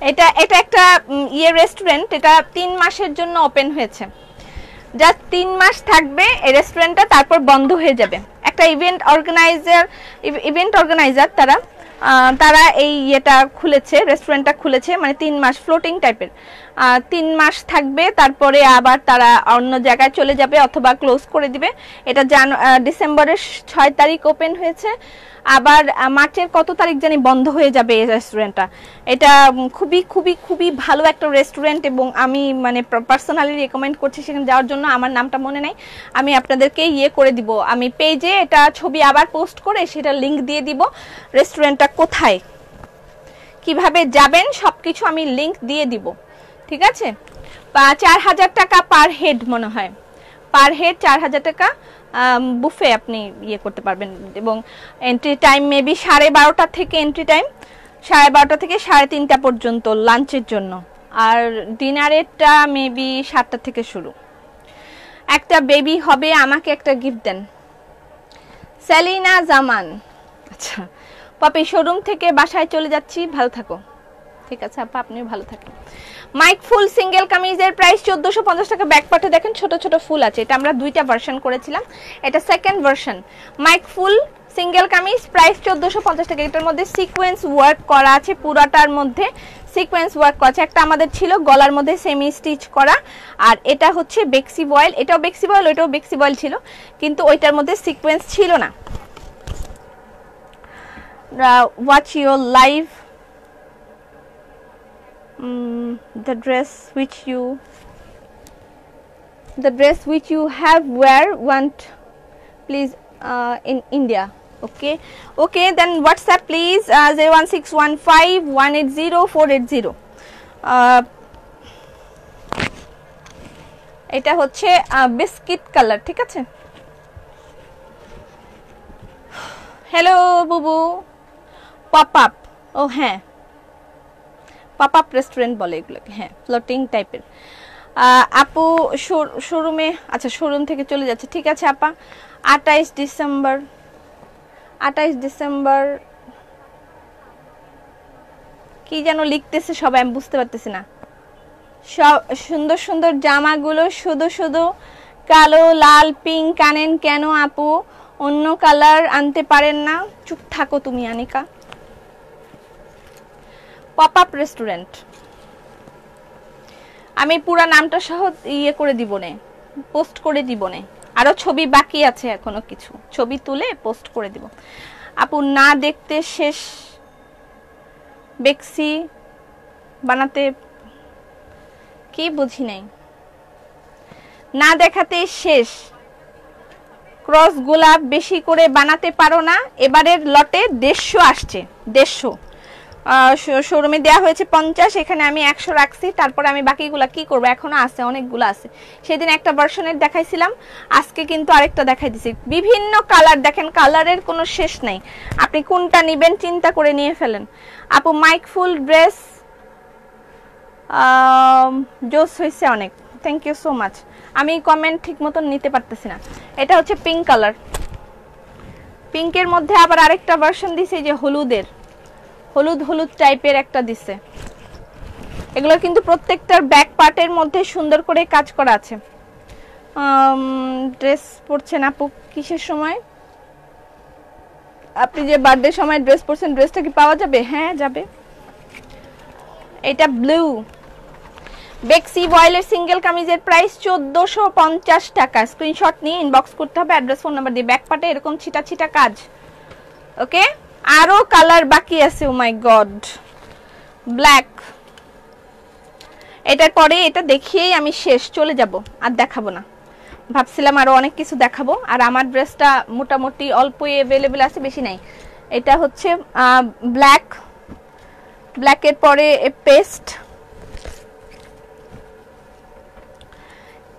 এটা একটা রেস্টুরেন্ট, এটা 3 মাসের জন্য ওপেন হয়েছে। জাস্ট 3 মাস থাকবে এই রেস্টুরেন্টটা, তারপর বন্ধ হয়ে যাবে। একটা ইভেন্ট অর্গানাইজার তারা এই এটা খুলেছে, রেস্টুরেন্টটা খুলেছে, মানে 3 মাস ফ্লোটিং টাইপের। 3 মাস থাকবে, তারপরে আবার তারা অন্য জায়গায় চলে যাবে অথবা ক্লোজ করে দিবে। এটা ডিসেম্বরের 6 তারিখ ওপেন হয়েছে, আবার মার্চের কত তারিখ জানি বন্ধ হয়ে যাবে এই রেস্টুরেন্টটা। এটা খুবই খুবই খুবই ভালো একটা রেস্টুরেন্ট এবং আমি মানে পার্সোনালি রেকমেন্ড করছি সেখানে যাওয়ার জন্য। আমার নামটা মনে নাই, আমি আপনাদেরকে করে দিব, আমি পেজে এটা ছবি আবার পোস্ট করে সেটা লিংক দিয়ে দিব। রেস্টুরেন্টটা কোথায়, কিভাবে যাবেন সবকিছু আমি লিংক দিয়ে দিব, ঠিক আছে। 4000 টাকা পার হেড, মনে হয় পার হেড 4000 টাকা বুফে আপনি করতে পারবেন। এবং এন্ট্রি টাইম মেবি 12:30 থেকে এন্ট্রি টাইম 12:30 থেকে 3:30 পর্যন্ত লাঞ্চের জন্য, আর ডিনারেরটা মেবি 7টা থেকে শুরু। একটা বেবি হবে, আমাকে একটা গিফট দেন। সেলিনা জামান। আচ্ছা পাপি শোরুম থেকে বাসায় চলে যাচ্ছি, ভালো থাকো। ঠিক আছে আপা, আপনিও ভালো থাকেন। মাইক ফুল সিঙ্গেল কামিজের প্রাইস 1450 টাকা। ব্যাক পার্টে দেখেন ছোট ছোট ফুল আছে, এটা আমরা 2টা ভার্সন করেছিলাম, এটা সেকেন্ড ভার্সন। মাইক ফুল সিঙ্গেল কামিজ প্রাইস 1450 টাকা। এটার মধ্যে সিকোয়েন্স ওয়ার্ক করা আছে, পুরাটার মধ্যে সিকোয়েন্স ওয়ার্ক করা আছে। একটা আমাদের ছিল গলার মধ্যে সেমি স্টিচ করা, আর এটা হচ্ছে বেক্সি বয়েল, এটাও বেক্সি বয়েল, ওইটাও বেক্সি বয়েল ছিল, কিন্তু ওইটার মধ্যে সিকোয়েন্স ছিল না। Watch your live, the dress which you have wear want please in India. Okay then WhatsApp please 01615180480. এটা হচ্ছে বিস্কিট কালার, ঠিক আছে। হ্যালো বুবু, পপ আপ, ও হ্যাঁ পপ আপ রেস্টুরেন্ট বলে এগুলোকে, হ্যাঁ ফ্লোটিং টাইপের। আপু শোরুমে, আচ্ছা শোরুম থেকে চলে যাচ্ছে, ঠিক আছে আপা। 28 ডিসেম্বর, 28 ডিসেম্বর কি যেন লিখতেছে সবাই, আমি বুঝতে পারতেছি না। সব সুন্দর সুন্দর জামাগুলো শুধু শুধু কালো লাল পিঙ্ক আনেন কেন আপু, অন্য কালার আনতে পারেন না? চুপ থাকো তুমি আনিকা। পপ আপ রেস্টুরেন্ট, আমি পুরা নামটা সহ ইয়ে করে দিব নে, পোস্ট করে দিব নে, আরো ছবি বাকি আছে, এখনো কিছু ছবি তুলে পোস্ট করে দিব। আপু না দেখতে শেষ, বেক্সি বানাতে কি বুঝি নাই, না দেখাতে শেষ, ক্রস গোলাপ বেশি করে বানাতে পারো না? এবারের লটে 150 আসছে, 150 শোরুমে দেওয়া হয়েছে 50, এখানে আমি 100 রাখছি, তারপরে আমি বাকিগুলা কি করব, এখনো আছে অনেকগুলো আছে। সেদিন একটা ভার্সনের দেখাইছিলাম, আজকে কিন্তু আরেকটা দেখাই দিছি, বিভিন্ন কালার, দেখেন কালারের কোনো শেষ নাই, আপনি কোনটা নেবেন চিন্তা করে নিয়ে ফেলেন। আপু মাইক ফুল ড্রেস জোস হয়েছে অনেক, থ্যাংক ইউ সো মাচ। আমি কমেন্ট ঠিক মতন নিতে পারতেছি না। এটা হচ্ছে পিঙ্ক কালার, পিঙ্কের মধ্যে আবার আরেকটা ভার্সন দিছে যে হলুদের, হলুদ হলুদ টাইপের একটা দিছে। এগুলো কিন্তু প্রত্যেকটার ব্যাক পার্টের মধ্যে সুন্দর করে কাজ করা আছে। ড্রেস পরছেন আপু কিসের সময়? আপনি যে বার্থডে সময় ড্রেস পরছেন, ড্রেসটা কি পাওয়া যাবে? হ্যাঁ যাবে। এটা ব্লু বেক্সি বয়েলের সিঙ্গেল কামিজের প্রাইস 1450 টাকা। স্ক্রিনশট নিয়ে ইনবক্স করতে হবে অ্যাড্রেস ফোন নাম্বার দিয়ে। ব্যাক পার্টে এরকম ছিটা ছিটা কাজ। ওকে, আরো কালার বাকি আছে। ও মাই গড, ব্ল্যাক। এটার পরে এটা দেখিয়েই আমি শেষ, চলে যাব, আর দেখাবো না। ভাবছিলাম আরো অনেক কিছু দেখাবো, আর আমার ড্রেসটা মোটামুটি অল্পই অ্যাভেলেবেল আছে, বেশি নাই। এটা হচ্ছে ব্ল্যাক, ব্ল্যাকের পরে পেস্ট,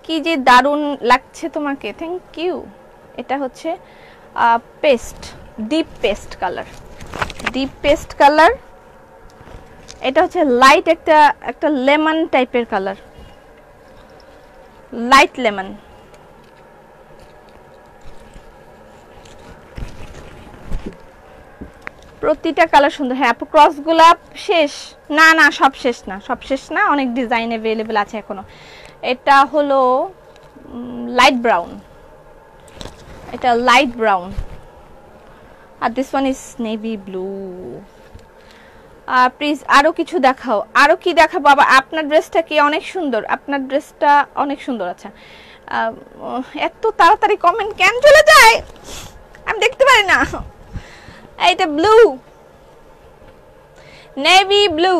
কি যে দারুণ লাগছে তোমাকে, থ্যাংক ইউ। এটা হচ্ছে paste, deep paste colour, deep paste colour. এটা হচ্ছে লাইট একটা লেমন টাইপের কালার, লাইট লেমন। প্রতিটা কালার সুন্দর। হ্যাঁ আপু ক্রস গোলাপ শেষ? না না, সব শেষ না, সব শেষ না, অনেক ডিজাইন অ্যাভেলেবেল আছে এখনো। এটা হলো লাইট ব্রাউন, এটা লাইট ব্রাউন, আর this one is navy blue. Please আরো কিছু দেখাও। আরো কি দেখাবো? বাবা আপনার ড্রেসটা কি অনেক সুন্দর, আপনার ড্রেসটা অনেক সুন্দর। আচ্ছা এত তাড়াতাড়ি কমেন্ট কেন চলে যায়, আমি দেখতে পারি না। এইটা blue, navy blue,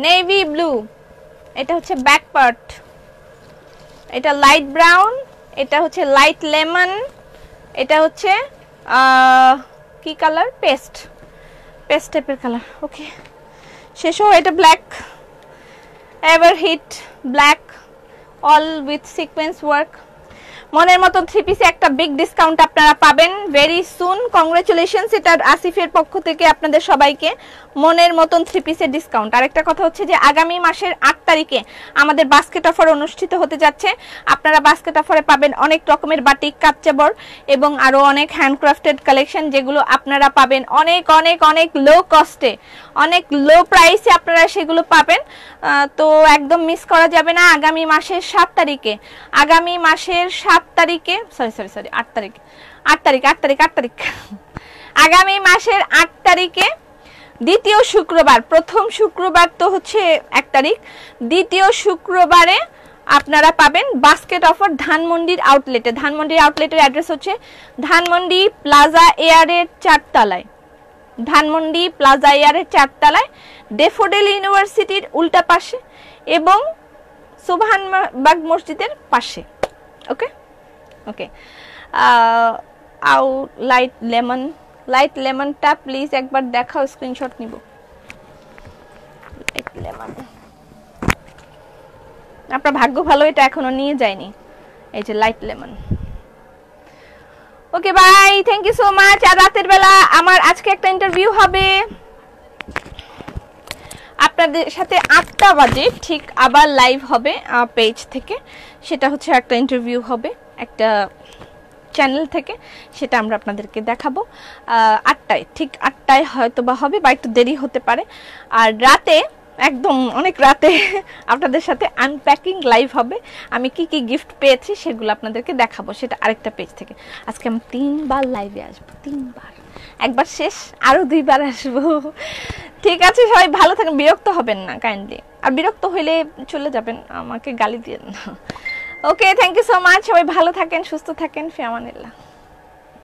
navy blue. এটা হচ্ছে ব্যাক পার্ট, এটা লাইট ব্রাউন, এটা হচ্ছে লাইট লেমন, এটা হচ্ছে কি কালার, পেস্ট, পেস্ট টাইপের কালার। ওকে শেষ। এটা black, ever hit black, all with sequence work. মনের মতন থ্রি পিসে একটা বিগ ডিসকাউন্ট আপনারা পাবেন ভেরি সুন। কংগ্রেচুলেশনস, এটা আসিফের পক্ষ থেকে আপনাদের সবাইকে মনের মতন থ্রি পিসের ডিসকাউন্ট। আরেকটা কথা হচ্ছে যে আগামী মাসের 8 তারিখে আমাদের বাস্কেট অফার অনুষ্ঠিত হতে যাচ্ছে। আপনারা বাস্কেট অফারে পাবেন অনেক রকমের বাটিক, কাচচাবর এবং আরো অনেক হ্যান্ডক্রাফটেড কালেকশন, যেগুলো আপনারা পাবেন অনেক অনেক অনেক লো কস্টে, অনেক লো প্রাইসে আপনারা সেগুলো পাবেন। তো একদম মিস করা যাবে না। আগামী মাসের 7 তারিখে, আগামী মাসের 7 তারিখে, সরি 8 তারিখ, 8 তারিখ, আগামী মাসের 8 তারিখে দ্বিতীয় শুক্রবার, প্রথম শুক্রবার তো হচ্ছে 1 তারিখ, দ্বিতীয় শুক্রবারে আপনারা পাবেন বাস্কেট অফার ধানমন্ডির আউটলেটে। ধানমন্ডির আউটলেটের অ্যাড্রেস হচ্ছে ধানমন্ডি প্লাজা এয়ারের 4 তলায়, ধানমন্ডি প্লাজা এয়ারের 4 তলায়, ডেফোডেল ইউনিভার্সিটির উল্টা পাশে এবং সুবহানবাগ মসজিদের পাশে। ওকে ওকে। লাইট লেমন, লাইট লেমনটা প্লিজ একবার দেখাও, স্ক্রিনশট নিব। লাইট লেমন, আপনার ভাগ্য ভালো, এটা এখনো নিয়ে যায়নি। এই যে light lemon, okay bye, thank you so much. আর রাতের বেলা আমার আজকে একটা ইন্টারভিউ হবে আপনাদের সাথে 8টা বাজে ঠিক, আবার লাইভ হবে পেজ থেকে। সেটা হচ্ছে একটা ইন্টারভিউ হবে একটা চ্যানেল থেকে, সেটা আমরা আপনাদেরকে দেখাবো 8টায়, ঠিক 8টায় হয়তো বা হবে, বা একটু দেরি হতে পারে। আর রাতে একদম অনেক রাতে আপনাদের সাথে আনপ্যাকিং লাইভ হবে। আমি কি কি গিফট পেয়েছি সেগুলো আপনাদেরকে দেখাবো, সেটা আরেকটা পেজ থেকে। আজকে আমি 3বার লাইভে আসবো, 3বার, একবার শেষ, আরো 2বার আসবো। ঠিক আছে, সবাই ভালো থাকেন, বিরক্ত হবেন না কাইন্ডলি, আর বিরক্ত হইলে চলে যাবেন, আমাকে গালি দিয়েন না। ওকে, থ্যাংক ইউ সো মাচ, সবাই ভালো থাকেন, সুস্থ থাকেন, ফি আমানিল্লাহ।